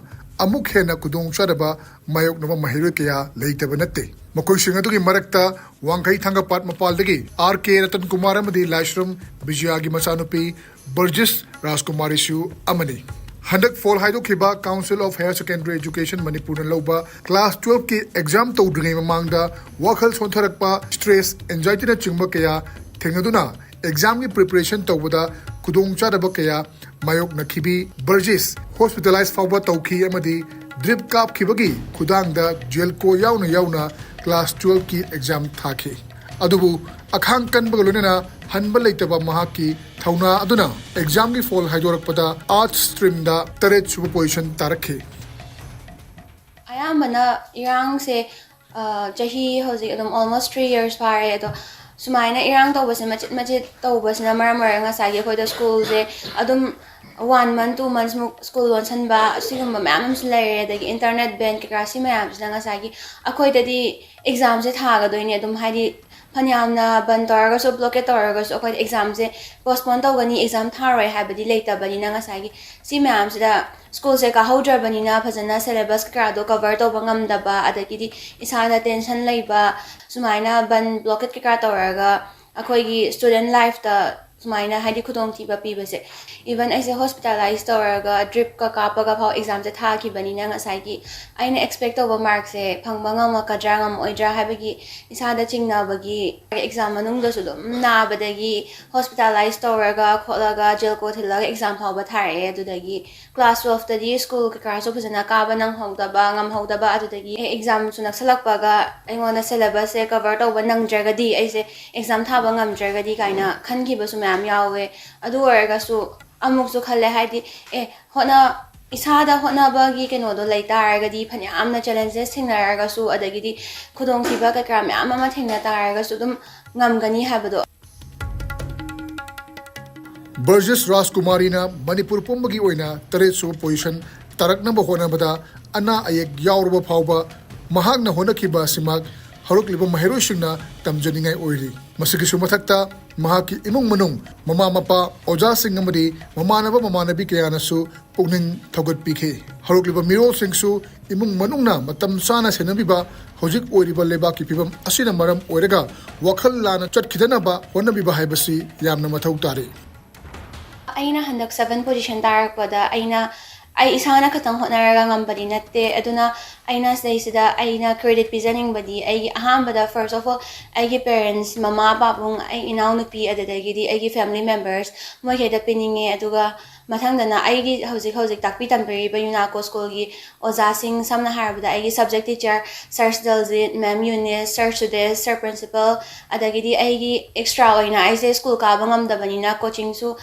amuk hena kudong charaba mayok naba mahairoi kaya leitaba natte makoi singadugi marakta wangkai thangapat mapaldagi RK Ratan Kumar amadi Lashram Bijayagi machanupi Burgess Rajkumari Su amani Handak Fall Haido Kiba Council of Higher Secondary Education Manipur Lauba Class 12 ki exam tawdringai mamangda wakhal sontharakpa stress anxiety na chingba kaya thengaduna exam ki preparation tawbada kudong chadaba kaya mayok na khibi Burgess hospitalized fawba tawki amadi drip kap khibagi khudangda jail ko yauna class 12 ki exam thaki adubu akhang kanba lona hanba leitaba mahaki thauna aduna exam ki fall haidorakpada arts stream da tare suba position tarakhe ayamana yang se chahi hojik adum almost 3 years fare ado sumaina irang tawbase machit tawbasina maram nga sagi khoi da school je adum 1 month 2 months mu school won san ba sigum ma'am slay da internet ban ke krasi ma'am nga sagi akhoi da di exam je tha ga doini adum haidi phanyamna ban tor ga so blockade tor ga so akhoi exam je postpone taw gani exam tharoi habadi leita bani nga sagi si ma'am sida school se ka hodra bani na phajana syllabus ka do cover to bangam da ba adagi di isana tension leiba sumaina ban blockade ka tor ga akhoi gi student life ta sumaina haidi khudong thi ba pi ba se even aise hospitalized tor drip ka pa ga phau exam se tha ki bani na nga sai gi aina expect over mark se phangba ngam ka drangam oidra habagi isada chingna bagi exam manung da su dum na badagi hospitalized tor ga khola ga jail ko thila exam phau ba thare adudagi class 12 ta di school ka ka so phajana ka ba nang hauda ba ngam hauda ba adudagi exam sunak salak pa ga aingona syllabus se cover to ba nang jaga di aise exam tha ba ngam jaga di kaina khan ki ba su ma'am yawe adu orga su amuk su khalle haidi hona isada hona ba gi keno do lai tar ga di phanyam na challenges thingnar ga su adagi di khudong thi ba ka kra ma'am ma thingna tar ga su dum ngam gani habado Burgess Rajkumari Manipur Pumbagi Oina Taretsu position Taraknamba Honabada Anna Ayek Yaurba Pauba Mahagna Honakiba Simak Haruk Liba Maherushina Tamjaningai Oili Masikisu Matakta Mahaki Imung Manung Mama Mapa Oja Singamadi Mamanaba Mamanabi Kayanasu Pugning Togot PK Haruk Liba Miro Singsu Imung Manungna Matam Sana Senabiba Hojik Oiriba Leba Kipibam Asina Maram Oirega Wakal Lana Chat Kidanaba Honabiba Haibasi Yamna Matautari aina handak 7 position tarak pada aina ai isana khatang honaraga ngambadi natte aduna aina sida aina credit pizaning badi ai aham bada first of all ai parents mama babung ai inau nupi adadagi di ai family members moi heda pininge aduga mathangdana ai gi hojik takpi tamperi ba yunako school gi oja sing samna harbada ai subject teacher sir daljit ma'am Eunice sir sudes sir principal adagi di ai gi extra oina ai school ka bangam dabani na coaching su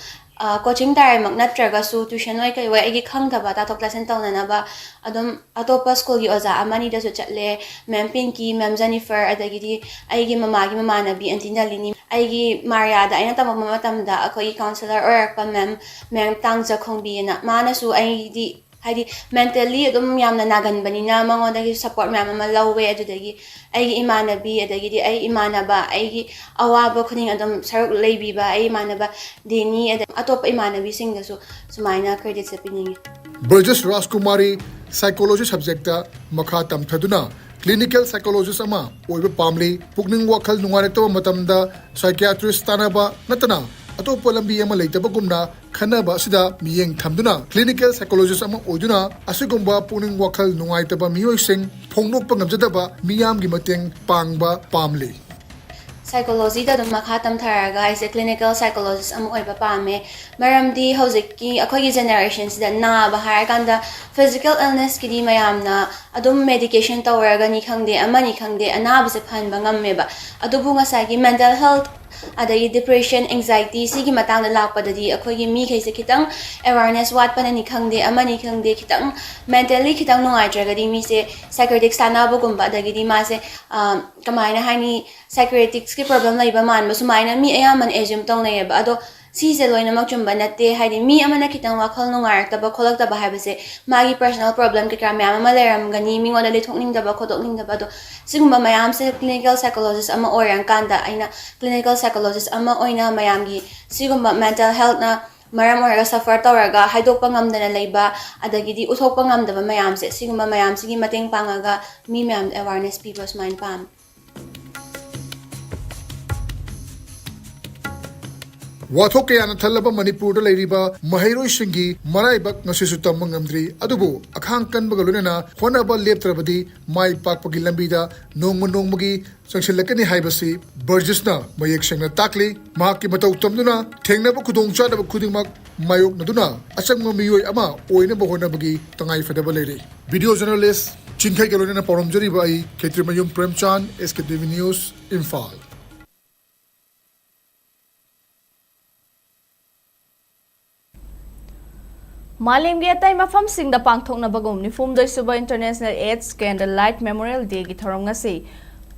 coaching time mak natraga su tuition oi kai wai agi khangda ba ta thok lesson tawna na ba adum atopa school gi oja amani da su chatle ma'am Pinky ma'am Jennifer adagi di ai gi mama na bi antina lini ai gi Maria da aina tamam matam da akoi counselor or pa ma'am tangja khongbi na mana su ai di haidi mentally adum yamna nagan bani na mango da support ma'am lawe adudagi ai imanabi adagi di ai imanaba ai awaba khuning adum saruk leibi ba ai imanaba deni atop imanabi sing da su sumaina credit se piningi Burgess Rajkumari Psychology subject makha tamthaduna clinical psychologist ama oiba pamli pugning wakhal nungarekto matamda psychiatrist tanaba natana atopa lambi ama leitabagumna khanaba asida miyeng thamduna clinical psychologist ama oiduna asigumba pugning wakhal nungaitaba miyoi sing phongnokpa ngamjadaba miyamgi mateng pangba pamli psychology da dum makha tam tharaga ai se clinical psychologist am oiba pame maramdi hojik ki akhoi gi generations da na ba har kanda physical illness ki di mayamna adum medication tawraga ni khangde amani khangde anab se phan bangam meba adubu nga sa gi mental health adagi depression anxiety sigi matang da lakpa da di akhoi gi mi khaise kitang awareness wat panani khangde amani khangde kitang mentally kitang nungai traga di mi se psychiatric sana bu gumba adagi di ma se kamaina hani psychiatric ki problem laiba man ba sumaina mi ayaman assume tong nei ba ado si se loina mak chumba natte haidi mi amana kitang wakhal nungar ta ba kholak ta ba ha ba se magi personal problem ke kram ama leram gani mi ngoda le thokning da ba khodokning da ba do sigumba mayam se clinical psychologist ama orang kanda aina clinical psychologist ama oina mayam gi sigumba mental health na maram oraga suffer tawraga haidokpa ngamdana leiba adagi di uthokpa ngamdaba mayam se sigumba mayam sigi mateng pangaga mi mayam awareness people's mind pam Wathok kayana thalaba Manipur da leiriba mahairoi singi maraibak ngasisu tamang ngamdri adubu akhang kanbaga lunena honaba leptrabadi mai pakpagi lambida nongmagi sangsilakani haibasi Burgess na mayek sengna takli mahaki matau tamduna thengnaba khudong chadaba khudingmak mayok naduna asangma miyoi ama oinaba honabagi tangai fadaba leiri video journalist Chinkhai kalonena poromjari bai Khetrimayum Premchan Sktv's News Imphal Malimgi atai mafamsingda pangthoknabagum nifumdoi suba International AIDS Candlelight Memorial Day gi thorom ngasi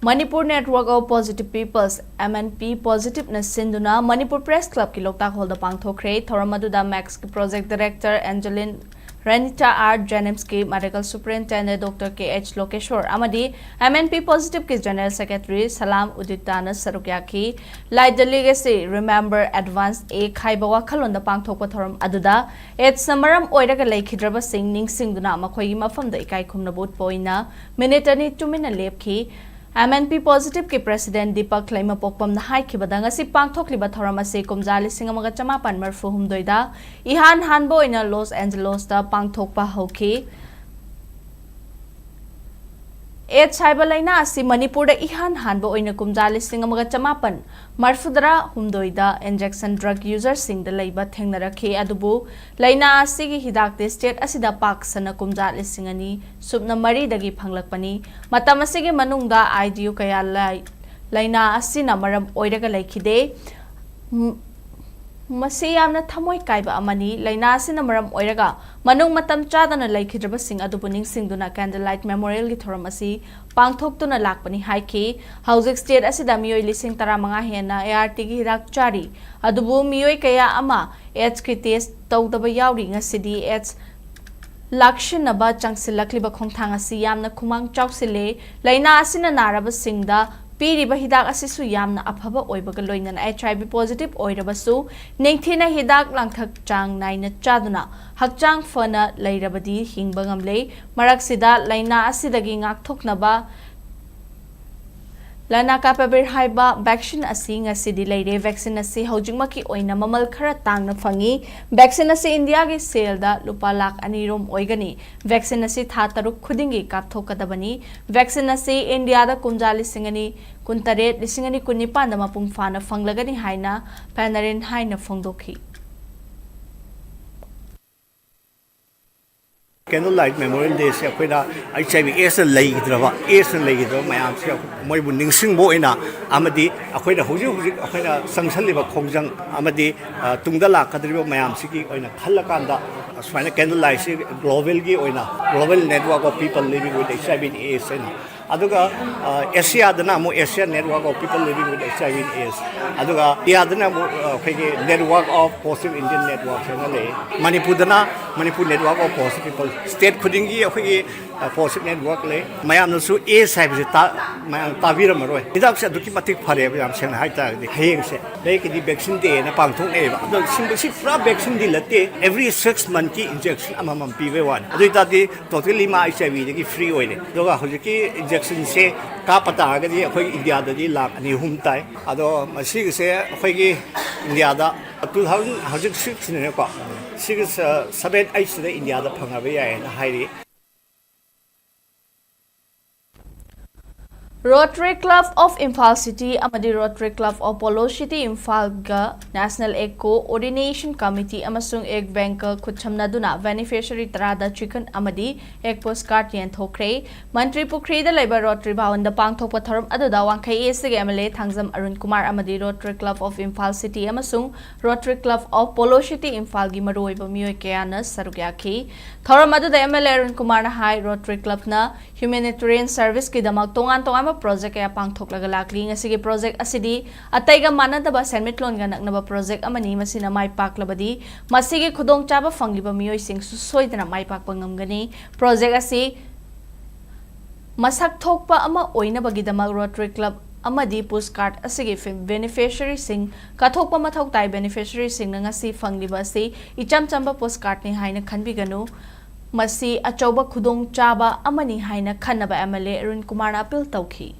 Manipur Network of Positive Peoples MNP Positive na sinduna Manipur Press Club ki Loktak Hall da pangthokre thorom aduda Max ki Project Director Angeline Ranita R. Jennings ki Medical Superintendent Dr. K.H. Lokeshwar amadi MNP Positive ki General Secretary Salam Uditana Sarukyaki Light the Legacy Remember Advance A Khaiba Wakhalon da pangthokpa thorom aduda AIDS samaram oiraga leikhidraba sing ning singduna makhoigi mafam da ikai khumnabut poina minutani 2 minute lepki MNP Positive ki President Deepak Laima Pokpam na hai kibada ngasi pangthokliba thoram ase kumjali singamaga chamapan marfu humdoida ihan hanbo ina Los Angeles da pangthokpa hoki AIDS haiba laina asi Manipur da ihan hanbo oina kumjali singamaga chamapan marfudara humdoida injection drug user sing da leiba thengnarakhi adubu laina asi gi hidak te state asida pak sana kumjali singani subna mari dagi phanglakpani matam asigi manungda IDU kaya laina asina maram oiraga laikhide masi yamna thamoi kaiba amani laina asina maram oiraga manung matam chadana laikhidraba sing adubu ning singduna Candlelight Memorial gi thoram asi pangthoktuna lakpani haiki housing state asida miyoi lising 15 hena ART gi hidak chari adubu miyoi kaya ama AIDS ki test tawdaba yauri ngasidi AIDS lakshinaba changsilakliba khongthang asi yamna khumang chawsile laina asina naraba singda piriba hidak asisu yamna aphaba oibaga loinana HIV positive oirabasu nengthina hidak langthak chang naina chaduna hakchang fana leirabadi hingba ngamle maraksida laina asidagi ngakthoknaba Lana kapabir haiba vaccine asi ngasidi leire vaccine asi hojingmaki oina mamal khara tangna fangi vaccine asi India gi sale da lupa lakh anirom oigani vaccine asi tha taruk khudingi kapthokadabani vaccine asi India da kumjali singani kuntaret lisingani kunipa na mapung fana fanglagani haina panarin haina phongdokhi Candlelight Memorial Day se akoina HIV AIDS leigidraba AIDS leigidraba mayam se moi bu ningsing bo ina amadi akoina hoji akoina sangsanliba khongjang amadi tungda lakadriba mayam sigi oina khallakanda asmaina Candlelight se global gi oina global network of people living with HIV and AIDS ina aduga Asia dana mo Asia network of people living with HIV and AIDS aduga India dana mo khege network of positive Indian network ena le Manipur dana Manipur network of positive people state khudingi akhoi positive network le mayam su AIDS haibse ta mayam tabira maroi hidak se duki matik phare yam seng hai ta heng se le ki di vaccine de na pangthok ne ba ado sing fra vaccine di late every 6 month ki injection amamam piwe wan adu ta di totally ma HIV gi free oile doga hojiki injection se ka pata ga di akhoi India da di lakh ani hum tai ado masi se akhoi gi India da 2006 ne ko 7 8 de India da phanga ba ya na hairi Rotary Club of Imphal City amadi Rotary Club of Polo City Imphal ga National Egg Coordination Committee amasung Egg Bank khutchamnaduna beneficiary tarada chicken amadi egg postcard yen thokre Mantri Pukri da Labor Rotary Bhawan da pangthokpa thoram aduda wangkhai SG MLA Thangjam Arun Kumar amadi Rotary Club of Imphal City amasung Rotary Club of Polo City Imphal gi maroiba miyoi kayana sarukyaki thoram aduda MLA Arun Kumar na hai Rotary Club na humanitarian service ki damak tongan project kaya pangthoklaga lakli ngasigi project asidi ataiga manadaba senmitlon ga naknaba project amani masina mai paklabadi masigi khudong chaba fangiba miyoi sing su soidana mai pakpa ngamgani project asi masak thokpa ama oina bagi damak Rotary Club amadi postcard asigi beneficiary sing kathokpa mathok tai beneficiary sing ngasi fangliba si icham chamba postcard ni haina khanbiganu masi achauba khudong chaba amani haina khanaba MLA Arun Kumar appeal tawki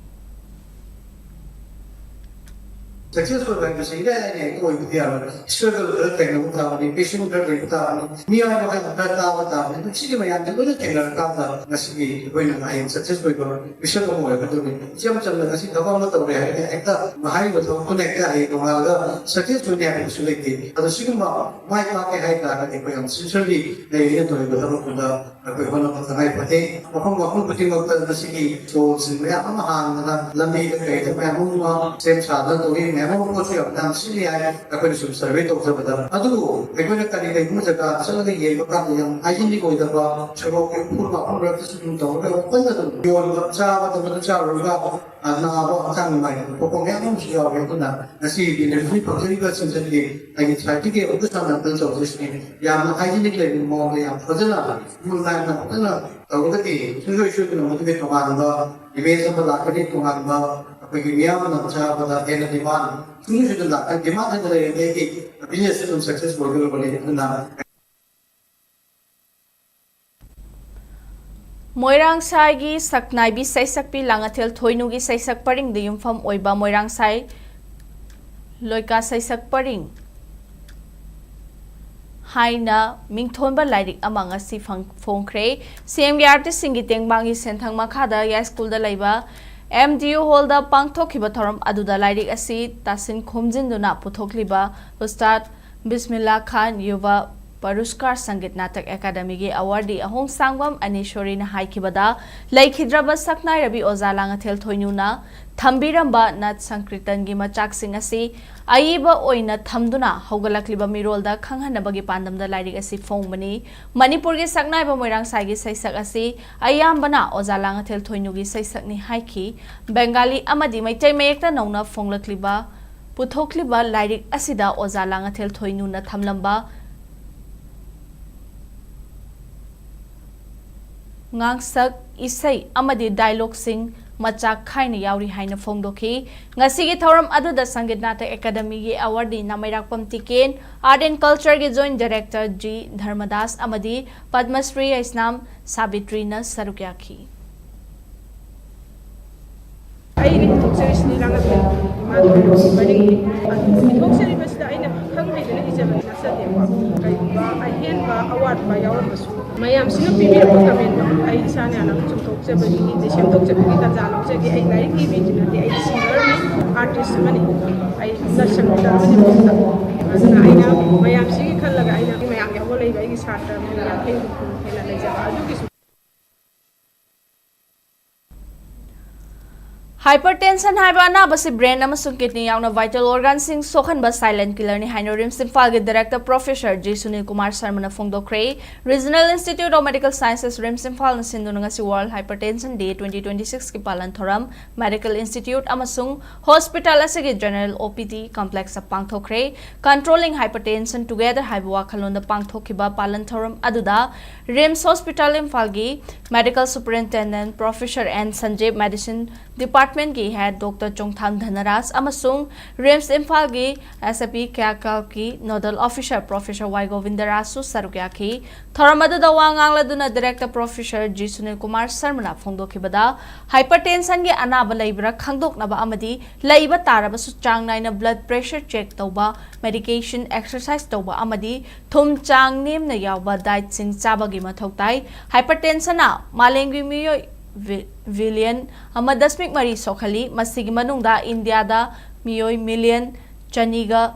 successful bank is ida ne ko idea struggle techno ta ni patient drug ta ni ya ba ta ta ni chigi ma ya de ko te la ka ta nasi ko ni ma successful ko mission ko mo ba to ni jam jam na si da ba na to re ekta mahai ba to connect ai ko ma ga successful ne ai su le ki ado sigi ma mai ka ke hai ta ni ko yam sincerely ne ye to ba ta ko da ko ba na ta hai pa te ko ko ko ko ti mo ta nasi ki to si ya ma ha na la me ke te ma mu ma sem sa da to ni मैं हम को से अपना सिले आया अकोई सुन सर्वे तो सब बता अदु अकोई करी कई मुझे का चल गई ये का हम आइडेंटिटी को दबा चलो के पूर्व हम रख सुन तो रे ओपन तो यो बच्चा बच्चा रोगा ना वो sang mai ko ko nge हम सिया के तो ना नसी डिलीवरी प्रोसेस का सिंपली आई साइट के उस समय तो जो इसने या आइडेंटिटी ले मो या फजला मुल ना ना तो गति सुनो इशू को मोटिवेट करना इवेंट सब लाकड़ी करना अभी मियाँ ना चाह बता एल डिमांड सुनो इशू ना डिमांड है तो ये कि बिजनेस तुम सक्सेसफुल करो बोले ना मोइरांगसाई सकनाइबी सैसकपी लांगाथेल थोइनुगी सैसक परिंग द युमफम ओइबा मोइरांगसाई लोइका सैसक परिंग हाइना मिंगथोनबा लाइरिक अमंग असि फोंख्रे सीएम गे आर्टिस्ट सिंगी तेंगबांगी सेंथंग मखादा या स्कूल द लाइबा MDU हॉल द पांगथोखिबा थोरम अदुदा लाइरिक असि तासिन खोमजिनदुना पुथोखलिबा उस्ताद बिस्मिल्ला खान युवा पुरस्कार संगीत नाटक अकादमी के अवार्डी अहोंग सांगबम अनिश्वरी हाइखिबदा लैखिद्रबा सकनाय रवि ओजा लांगाथेल थोइनुना थंबिरंबा नट संकीर्तन की मचाकसिंग असि अयिबा ओइना थमदुना हौगलक्लिबा मिरोलदा खंगहनबगी पांदमदा लाइरिक असि फोंगबनी मणिपुर के सकनायबा मोइरांगसाई सैसक असि अयाम्बना ओजा लांगाथेल थोइनुगी सैसकनि हाइखि बेंगाली अमदि मैतै मयेक्ता नौना फोंगलक्लिबा पुथोक्लिबा लाइरिक असिदा ओजा लांगाथेल थोइनुना थमलंबा ngang isai amadi dialogue sing macha khaina yauri haina phongdoki ngasi gi thoram aduda sangeet natak academy gi award na mairakpam tiken art and culture gi joint director G Dharmadas amadi Padma Shri Isnam Sabitri na sarukyakhi ai ni thokse sri langathel ma do bari thokse ri basda aina khangai dena ijaba nasate ba kai ba ai hen ba award ba yawar basu mayam sino pibi ko comment ai sane ana chung thokse bari ni de sem thokse bari ta jalo che gi ai lai ki bi jina de ai singer ni artist mani ai national ta mani bokta asna aina mayam sigi khallaga aina mayam ya bolai ba gi satra mani ya kai ko hela lai jaba adu ki Hypertension haiba anabasi brain amasung kidney yauna vital organ sing sokhanba silent killer ni haino RIMS Imphal ge director Professor G Sunil Kumar Sharma na phongdokre Regional Institute of Medical Sciences RIMS Imphal na sinduna ngasi World Hypertension Day 2026 ki palan thoram Medical Institute amasung hospital asige general OPD complex sa pangthokre controlling hypertension together haiba wakhalon da pangthokiba palan thoram aduda RIMS Hospital Imphal gi Medical Superintendent Professor N Sanjay Medicine Department की head doctor Chongthang Dhanraj अमसुंग RIMS Imphal की SAP क्याकाल की nodal officer professor Y Govindaraju सरुक्याखी थोरमदुदा वांगांगलदुना director professor G Sunil Kumar Sharma फोंदोखिबदा hypertension के अनाब लैबरा खंगदोकनबा अमदी लैबा तारबसु चांग नाइना ब्लड प्रेशर चेक तौबा मेडिकेशन एक्सरसाइज तौबा अमदी थुम चांग नेमना यावबा डाइट सिंग चाबगी मथौ ताई हाइपरटेंशन मालेंगी मियो विलियन दशमिक मरी सोखली मसिगी मनुंगदा इंडियादा मियोय मिलियन चनीगा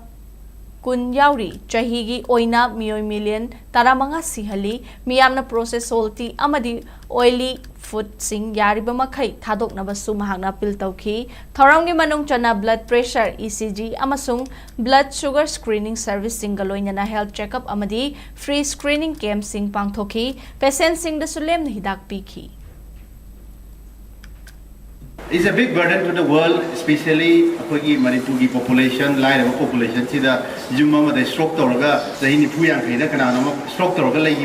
कुन याउरी चहीगी ओइना मियोय मिलियन तारामंगा सिहली मियामना प्रोसेस सोल्टी अमदी ऑयली फूड सिंग यारिबा मखै थादोकनबसु महांगना अपील तौखी थौरांगी मनुंग चना ब्लड प्रेशर ECG अमसुंग ब्लड शुगर स्क्रीनिंग सर्विस सिंग गलोइना हेल्थ चेकअप अमदी फ्री स्क्रीनिंग कैंप सिंग पांगथोखी पेशेंट सिंग दसुलेम हिदाक पीखी It's a big burden to the world, especially the Manipuri population, line of population. See the Jumma, the stroke torga, the Hinipuyan, the Kanama, stroke torga, like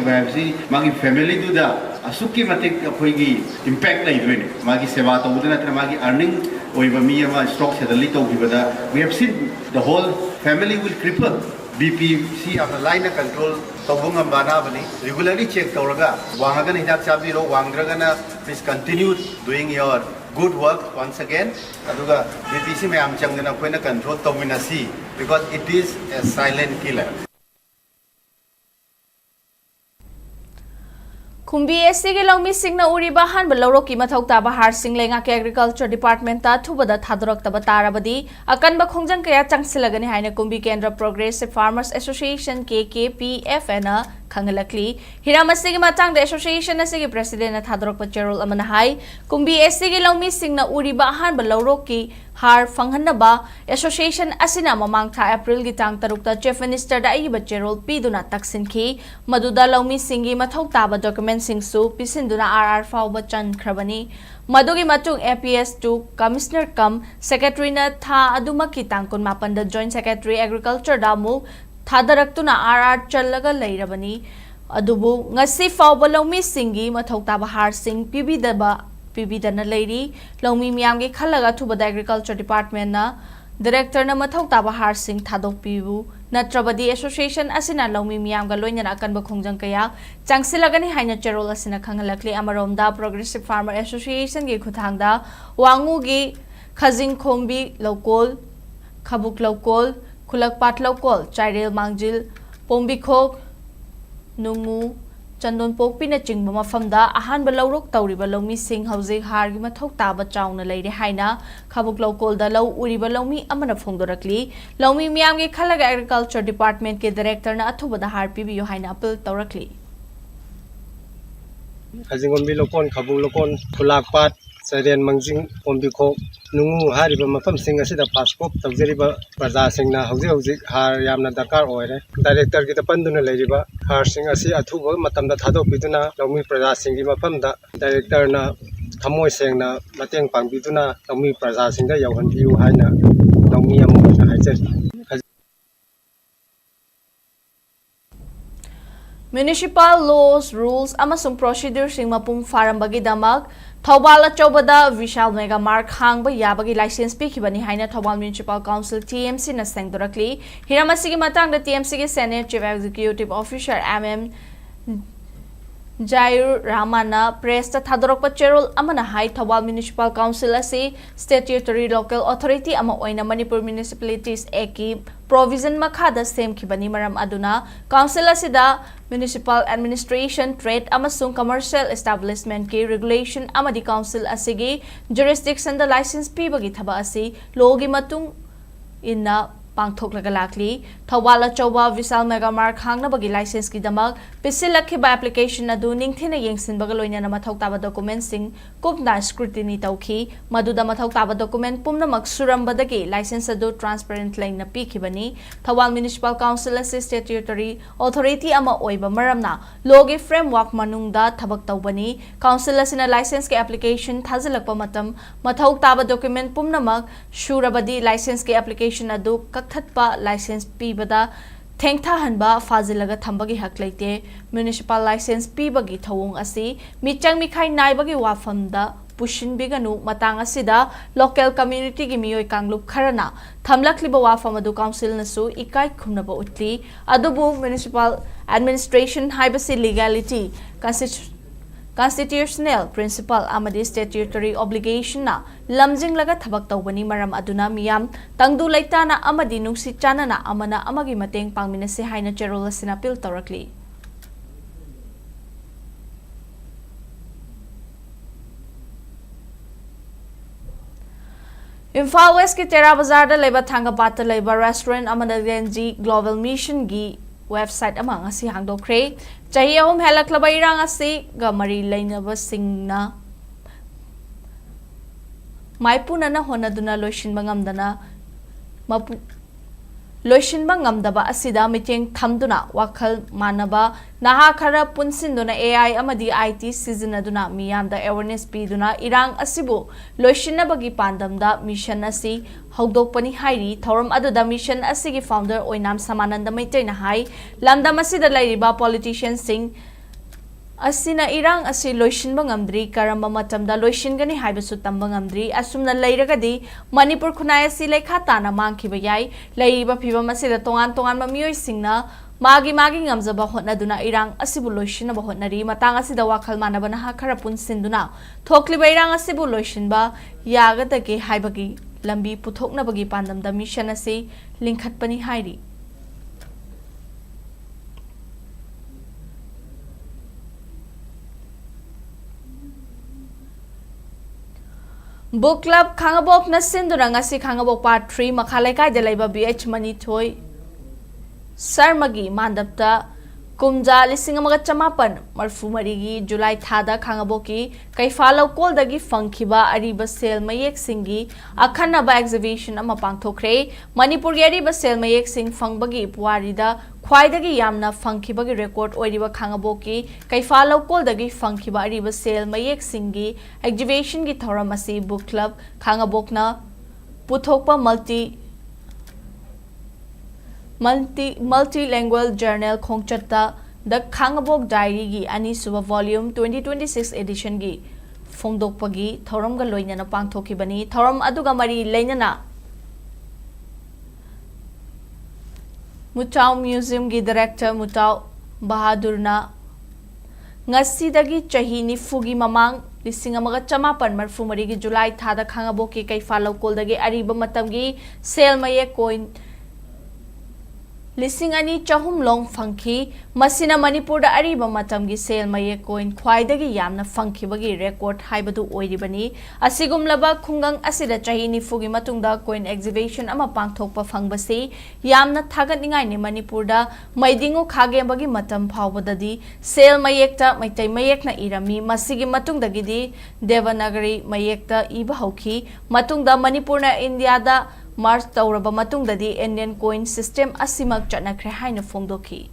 Magi family do the Asuki Matic impact like doing it. Magi Sevata, Udana, Magi earning, or even Miyama strokes at the little Givada. We have seen the whole family will cripple. BPC of the line of control, Tobunga Banavani, regularly check Torga, Wangagan Hidak Sabiro, Wangragana, please continue doing your good work once again. Aduga BPC may am changana kwena control tominasi because it is a silent killer. Kumbi SC के लौमी सिंगना उरीबा हानबा लौरोकी मथौ ताबा हार सिंगलेंगा के agriculture department ता थुबदा थादरक तबा ताराबदी अकनबा खोंजंग कया चंगसिलगनि हाइना कुंबी केंद्र प्रोग्रेसिव फार्मर्स एसोसिएशन KKPF एना खंगलकली हिराम असिगी मतंग द एसोसिएशन असिगी प्रेसिडेंट ना थादरक चेरोल अमना हाई कुंबी एसिगी लौमी सिंगना उरिबा अहानबा लौरोकी हार फंगहनबा एसोसिएशन असिना ममांग था अप्रैल की तांग तरुकता चीफ मिनिस्टर दा अइबा चेरोल पीदुना तकसिनखी मदुदा लौमी सिंगी मथौ ताबा डॉक्यूमेंट सिंगसु पिसिंदुना आरआर फाउबा चनख्रबनी मदुगी मतुंग एपीएस 2 कमिश्नर कम सेक्रेटरी ना था अदुमकी तांकुन मापन द जॉइंट सेक्रेटरी एग्रीकल्चर दामु थादरक्तुना आरआर चललगा लैरबनी अदुबु ngasi फाउबा लौमी सिंगी मथौ ताबा हार सिंग पीबीदना लैरी लौमी मियामगे खलगा थुबदा एग्रीकल्चर डिपार्टमेंट ना डायरेक्टर ना मथौ ताबा हार सिंग थादोकपीबु नत्रबदी एसोसिएशन असिना लौमी मियामगा लोइना अकनबा खोंजंग कया चांगसिलगनी हाइना चेरोल असिना खंगलकली अमरोमदा प्रोग्रेसिव फार्मर एसोसिएशन गे खुथांगदा वांगुगी खजिंग खोंबी लौकोल खबुक लौकोल खुलकपाट लौकोल चाइरेल मांगजिल पोंबिखोक नुंगु चंदोन पोकपीना चिंगबा मफमदा अहानबा लौरोक तौरिबा लौमी सिंह हौजिक हारगी मथौ ताबा चाउना लैरे हाइना खबुक लौकोलदा लौ उरिबा लौमी अमना फोंदोरकली लौमी मियामगे खलगा एग्रीकल्चर डिपार्टमेंट के डायरेक्टर ना अथुबदा हार पीबियो हाइना अपील तौरकली खजिंगोंबी लोकोन खबुक लोकोन खुलाकपाट चाइरेल मंजिंग पोंबिखो नुंगु हारिबा मफम सिंग असिदा पासपोर्ट तौजरिबा प्रजा सिंगना हौजिक हार यामना दरकार ओइरे डायरेक्टर की तपंदुना लैरिबा हार सिंग असि अथुबा मतमदा थादोकपिदुना लौमी प्रजा सिंगी मफमदा डायरेक्टर ना थमोय सेंगना मतेंग पांगबिदुना लौमी प्रजा सिंगदा यौहनबियु हाइना लौमी अमोना हाइजरि Municipal laws, rules, amasung procedures sing mapung farambagi damak Thobal achobada Vishal Mega Mark hangba yabagi license pikibani haina Thobal Municipal Council TMC na sengdorakli hiramasigi matang da TMC ke Senate Chief Executive Officer MM Jair Ramana press ta thadorokpa cherol amana hai Thobal Municipal Council ase statutory local authority ama oina Manipur Municipalities eki provision makhada semkhibani maram aduna council asida municipal administration trade amasung commercial establishment ki regulation amadi council asigi jurisdiction da license pibagi thaba asi logi matung inna पांगथोकलगा लाखली थौबाल अचौबा Vishal mega mart हांगनबगी licence की दमक पिसिलखिबा application अदु निंगथिना येंगसिनबगा लोइना मथौ ताबा डॉक्यूमेंट सिंग कुपना स्क्रूटिनी तौखी मदुदा मथौ ताबा डॉक्यूमेंट पुमनमक सुरंबदगी लाइसेंस अदु ट्रांसपेरेंट लाइन पीखिबनी थौबाल म्युनिसिपल काउंसिल असे स्टैट्यूटरी अथॉरिटी अमा ओइबा मरमना लोगे फ्रेमवर्क मनुंगदा थबक तौबनी काउंसिल असिना लाइसेंस के एप्लीकेशन थाजलकपा मतम मथौ ताबा डॉक्यूमेंट पुमनमक सुरबदी लाइसेंस के एप्लीकेशन अदु कथत्पा लाइसेंस पीबदा थेंगथा हनबा फाजिलगा थंबगी हक लेते म्युनिसिपल लाइसेंस पीबगी थवोंग असि मिचंग मिखाई नाइबगी वाफमदा पुशिन बिगनु मतंग असिदा लोकल कम्युनिटी की मियोय कांगलुप खरना थमलखलिबा वाफम अदु काउंसिल नसु इकाई खुमनबा उतली अदुबु म्युनिसिपल एडमिनिस्ट्रेशन हाइबसि legality constitutional principle amadi statutory obligation na lamjing laga thabak tawbani maram aduna miyam tangdu laitana amadi nungsi chanana amana amagi mateng pangmina se haina cherola sina pil tawrakli Imphal West ki Tera Bazar da leba thanga bata leba restaurant amada genji global mission gi website amang asi hangdokre chahi ahum helaklaba irang asi ga mari lainaba singna maipuna na honaduna loishinba ngamdana loishinba ngamdaba asida miteng thamduna wakhal manaba naha khara punsinduna AI amadi IT sizinaduna miyamda awareness piduna irang asibu loishinabagi pandamda mission asi hawdokpani hairi thoram aduda mission asigi founder oinam samananda maitena hai lamdam asida lairiba politicians sing asina irang asi loishinba ngamdri karamba matamda loishingani haibasu tamba ngamdri asumna leiragadi Manipur khunai asi lekha tana mangkhiba yai leiba phibam asida tongan mamioi singna magi ngamjaba hotnaduna irang asibu loishinaba hotnari matang asida wakhal manabana ha khara punsinduna thokliba irang asibu loishinba yagadage haibagi lambi puthoknabagi pandamda mission asi linkhatpani hairi Book Club Khangabok na sindurang asi Khangabok Part 3 makhalai kai de laiba BH Manithoi Sarmagi mandapta ꯀꯨꯝꯖꯥ 1984ꯒꯤ ꯖꯨꯂꯥꯏ ꯊꯥꯗ ꯈꯥꯡꯉꯕꯣꯛꯀꯤ ꯀꯩꯐꯥ ꯂꯧꯀꯣꯜꯗꯒꯤ ꯐꯪꯈꯤꯕ ꯑꯔꯤꯕ ꯁꯦꯜ ꯃꯌꯦꯛꯁꯤꯡꯒꯤ ꯑꯈꯟꯅꯕ acquisition ꯑꯃ ꯄꯥꯡꯊꯣꯛꯈ꯭ꯔꯦ꯫ ꯃꯅꯤꯄꯨꯔꯒꯤ ꯑꯔꯤꯕ ꯁꯦꯜ ꯃꯌꯦꯛꯁꯤꯡ ꯐꯪꯕꯒꯤ ꯄꯨꯋꯥꯔꯤꯗ ꯈ꯭ꯋꯥꯏꯗꯒꯤ ꯌꯥꯝꯅ ꯐꯪꯈꯤꯕꯒꯤ ꯔꯦꯀꯣꯔꯗ ꯑꯣꯏꯔꯤꯕ ꯈꯥꯡꯉꯕꯣꯛꯀꯤ ꯀꯩꯐꯥ ꯂꯧꯀꯣꯜꯗꯒꯤ ꯐꯪꯈꯤꯕ ꯑꯔꯤꯕ ꯁꯦꯜ ꯃꯌꯦꯛꯁꯤꯡꯒꯤ ꯑꯦꯛꯖꯤꯕꯤꯁꯟꯒꯤ ꯊꯧꯔꯝ ꯑꯁꯤ ꯕꯨꯛ ꯀ꯭ꯂꯕ ꯈꯥꯡꯉꯕꯣꯛꯅ ꯄꯨꯊꯣꯛꯄ multilingual journal khongchatta the Khangabok Diary gi Anisuba volume 2026 edition gi Fongdokpagi Thoramga Loinana Pangthokibani Thoram aduga mari Lainana Mutau Museum gi director Mutau Bahadurna Ngasidagi chahi nifugi mamang Lisingamaga Chamapan Marfumari gi July Thada Khangaboki Kaifa Lokoldagi Ariba Matamgi Sel Maye coin Lising ani chahum long funky masina Manipur da ariba matamgi sel maye coin khwaidagi yamna funky bagi record haibadu oiribani asigumlaba khungang asida chahi nifugi matungda coin exhibition ama pangthokpa fangbasi yamna thagatningai ni Manipur da maidingo khage bagi matam phawbadadi sel mayekta maitai mayekna irami masigi matungdagidi Devanagari mayekta iba hauki matungda Manipur na India da March tauraba matungdadi Indian coin system asimak chanakre haina fongdoki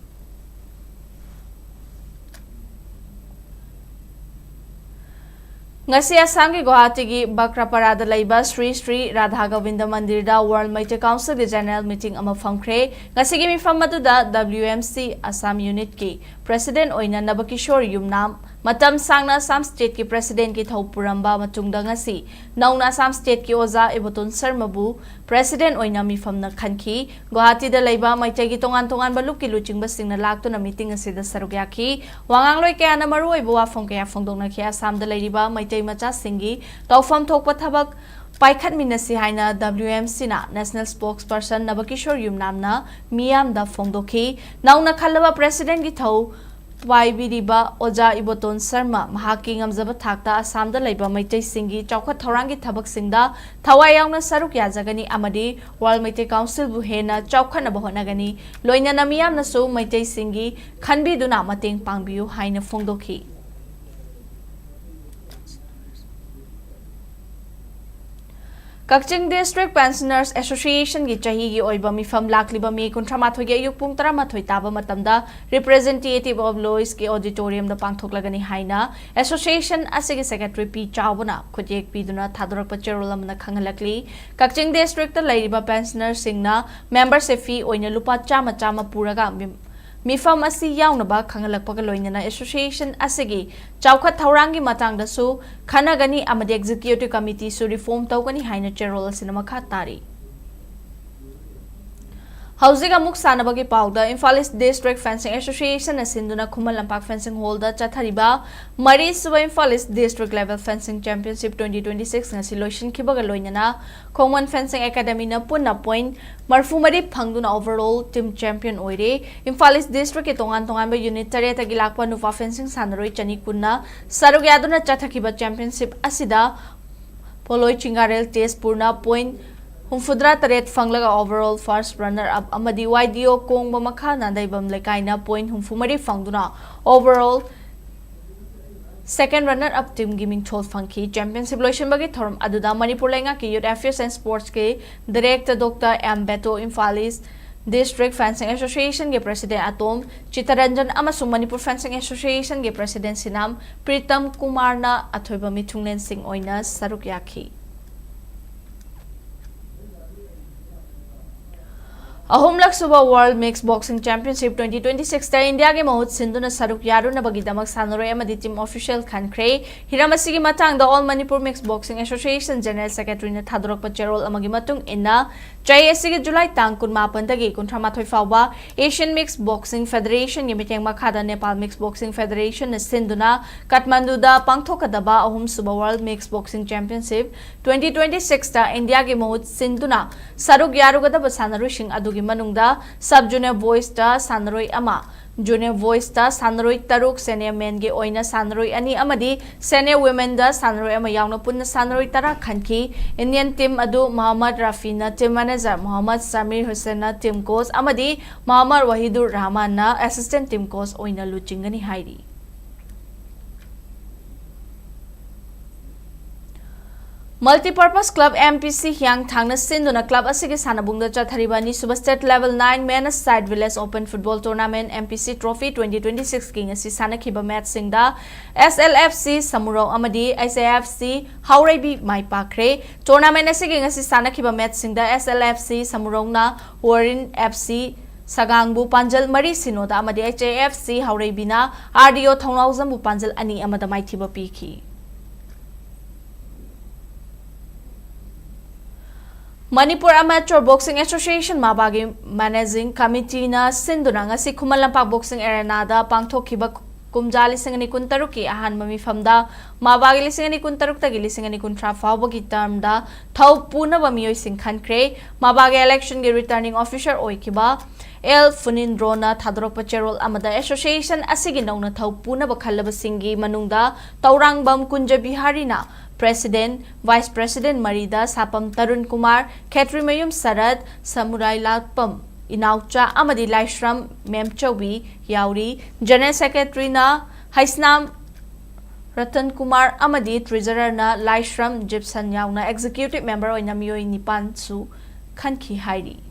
ngasi Assamgi Guwahati gi Bakraparada laiba Sri Sri Radha Govinda Mandir da World Meitei Council gi General Meeting ama fangkhre ngasi gi mifam maduda WMC Assam Unit ki President oina Nabakishore Yumnam matam sangna Assam State ki President ki Thopuramba matungda ngasi nauna Assam State ki Oza Iboton Sarmabu President oina mifam na khanki Guwahati da laiba Meitei gi tongan balup ki luchingba singna laktuna meeting asida sarugyaki wangangloi kaya na maru oiba wafong kaya fongdongna ki Assam da lairiba Meitei macha singi tawfam thokpa thabak paikhat minasi haina WMC na National Spokesperson Nabakishore Yumnamna miyam da fongdoki nauna khalaba President gi thau Waibiriba Oja Iboton Sarma mahaki ngamjaba thakta Assam da laiba Meitei singi chawkhat thorangi thabak singda thawai yauna saruk yajagani amadi World Meitei Council bu hena chawkhana bahonagani loina na miyam na so Meitei singi khanbi duna mateng pangbiu haina fongdoki Kakching District Pensioners Association gi chahi gi oiba mifam lakliba mi kuntramathoi gi ayuk pung 13 taba matamda representative of Lois ki auditorium da pangthoklagani haina association asigi secretary P Chawbana khujek piduna thadorak pacherol amna khanghalakli Kakching District ta lairiba pensioners singna membership fee oina lupa chama puraga mifam asi yaunaba khangalakpaga loinana association asigi chawkhat thaurangi matangdasu khanagani amadi executive committee su reform tawgani haina cherol sinama khatari Housing amuk sanabagi pauda Imphal District Fencing Association asinduna Khumal Lampak Fencing Hall da chathariba Mari suba Imphal District Level Fencing Championship 2026 ngasi loishin khibaga loinana Khongman Fencing Academy na punna point marfumari phangduna overall team champion oire Imphal District ke tongan ba unit tare ta gilakpa nufa fencing sanaroi chani kunna sarugyaduna chathakiba championship asida poloi chingarel test purna point Humfudra taret fanglaga overall first runner up amadi YDO kongba makha nandaibam lekaina point humfumari fangduna overall second runner up team giming chol fangki championship lotion bagi thorum aduda Manipur lenga ki youth affairs and sports ke director Dr. M Beto Imphal District Fencing Association ke president Atom Chitaranjan amasung Manipur Fencing Association ke president Sinam Pritam Kumarna athoiba mithunglen sing oina saruk yakhi Ahumlak Suba World Mixed Boxing Championship 2026 ta India ge mahut sinduna saruk yaruna bagi damak sanaroi amadi team official khankhre hiramasigi matang da All Manipur Mixed Boxing Association General Secretary na thadorak pacherol amagi matung inna chai asigi July tang 18 dagi 38 fawba Asian Mixed Boxing Federation ge miteng makhada Nepal Mixed Boxing Federation na sinduna Kathmandu da pangthokadaba ahum Suba World Mixed Boxing Championship 2026 ta India ge mahut sinduna saruk yarugadaba sanaroi sing adu manungda sub junior boys da sanaroi ama Junior Voice da Sanroi Taruk Senior Men ge oina Sanroi ani amadi Senior Women da Sanroi ama yauna punna Sanroi tara khanki Indian team adu Muhammad Rafina team manager Muhammad Samir Hussain na team coach amadi Muhammad Wahidur Rahman na assistant team coach oina luchingani hairi. Multipurpose Club MPC Hyang Thangna Sinduna Club asigi sanabungda chathariba ni Suba State Level 9 Men's Side Village Open Football Tournament MPC Trophy 2026 king asi sanakhiba match singda SLFC Samurong amadi ICFC Haureibi Mai Pakre tournament asigi asi sanakhiba match singda SLFC Samurong na Warin FC Sagangbu Panjal Mari Sinoda amadi HAFC Haureibi na RDO Thongauzambu Panjal ani amada maithiba pikhi. Manipur Amateur Boxing Association Mabagi Managing Committee na Sinduna ngasi Khumalampak Boxing Arena da pangthokhiba kumja 2023 ki ahan mamifamda Mabagi 2023 tagi 2023 fawbagi term da thau puna ba miyoi sing khankre Mabagi election gi returning officer oikiba El Funindro na thadrokpa cherol amada association asigi nongna thau puna ba khallaba singi manungda Taurang Bam Kunja Bihari na President, Vice President Marida Sapam Tarun Kumar, Khetri Mayum Sarad, Samurai Lalpam, Inaucha Amadi Laishram Memchobi, Yauri, General Secretary na Haisnam Ratan Kumar Amadi, Treasurer na Laishram Gibson Yauna, Executive Member o Namyoy Nipan Su Khanki Hairi.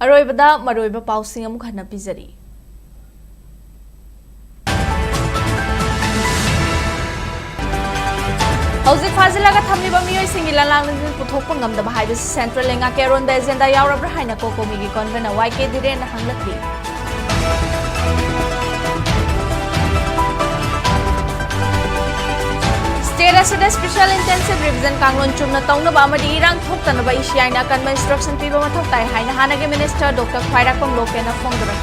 Aroibada maroiba pausing amuk hana pizari. Hauzik Fazilaga thamliba miyoi singi lalang puthokpa ngamdaba haibis Central Lenga Keron da agenda yaurabra haina kokomi gi convena YK dire na hanglakri. State asida Special Intensive Revision Kanglon chumna taunaba amadi irang thoktanaba isyaina kanba instruction piba mathok tai haina hanage Minister Dr. Khairakpam Lokena phongdara.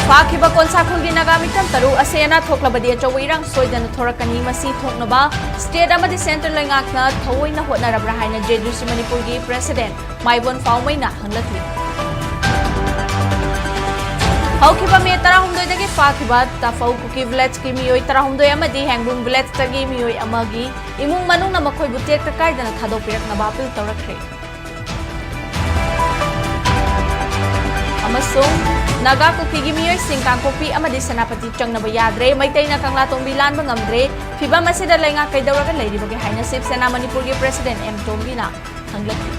Fakiba Konsakhulgi Nagamitam Taru Asena Thoklabadi Achawirang Soidana Thorakani Masi Thoknaba State Amadi Central Langakna Thawoina Hotnarabra haina JDC Manipur gi President Maibon Faumaina hanglakri. Haukiba me tarahumdoi dagi fakiba tafau kuki village ki miyoi tarahumdoi amadi hangbung village tagi miyoi amagi imung manung na makhoi butek ta kaidana thadopirak na bapil tawrakre. Amasung Naga kuki gi miyoi singkang kopi amadi Senapati changnaba yadre maitai na kangla tongbi lanba ngamdre fiba masida lainga kaidawraga leiribagi haina Sip Sena Manipur gi President M Tombina hanglakri.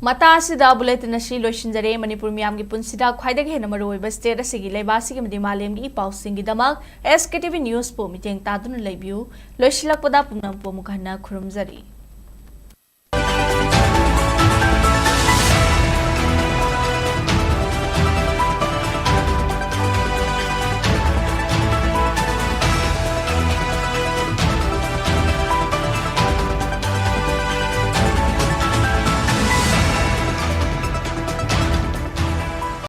Mata asida bulletin asi loishinjare Manipur miyam gi punsida khwaidagi hena maroiba state asigi leibasi gi madi malem gi pausing gi damak SKTV News po miteng tadun leibiu loisilakpada pungnam po mukhana khurumjari.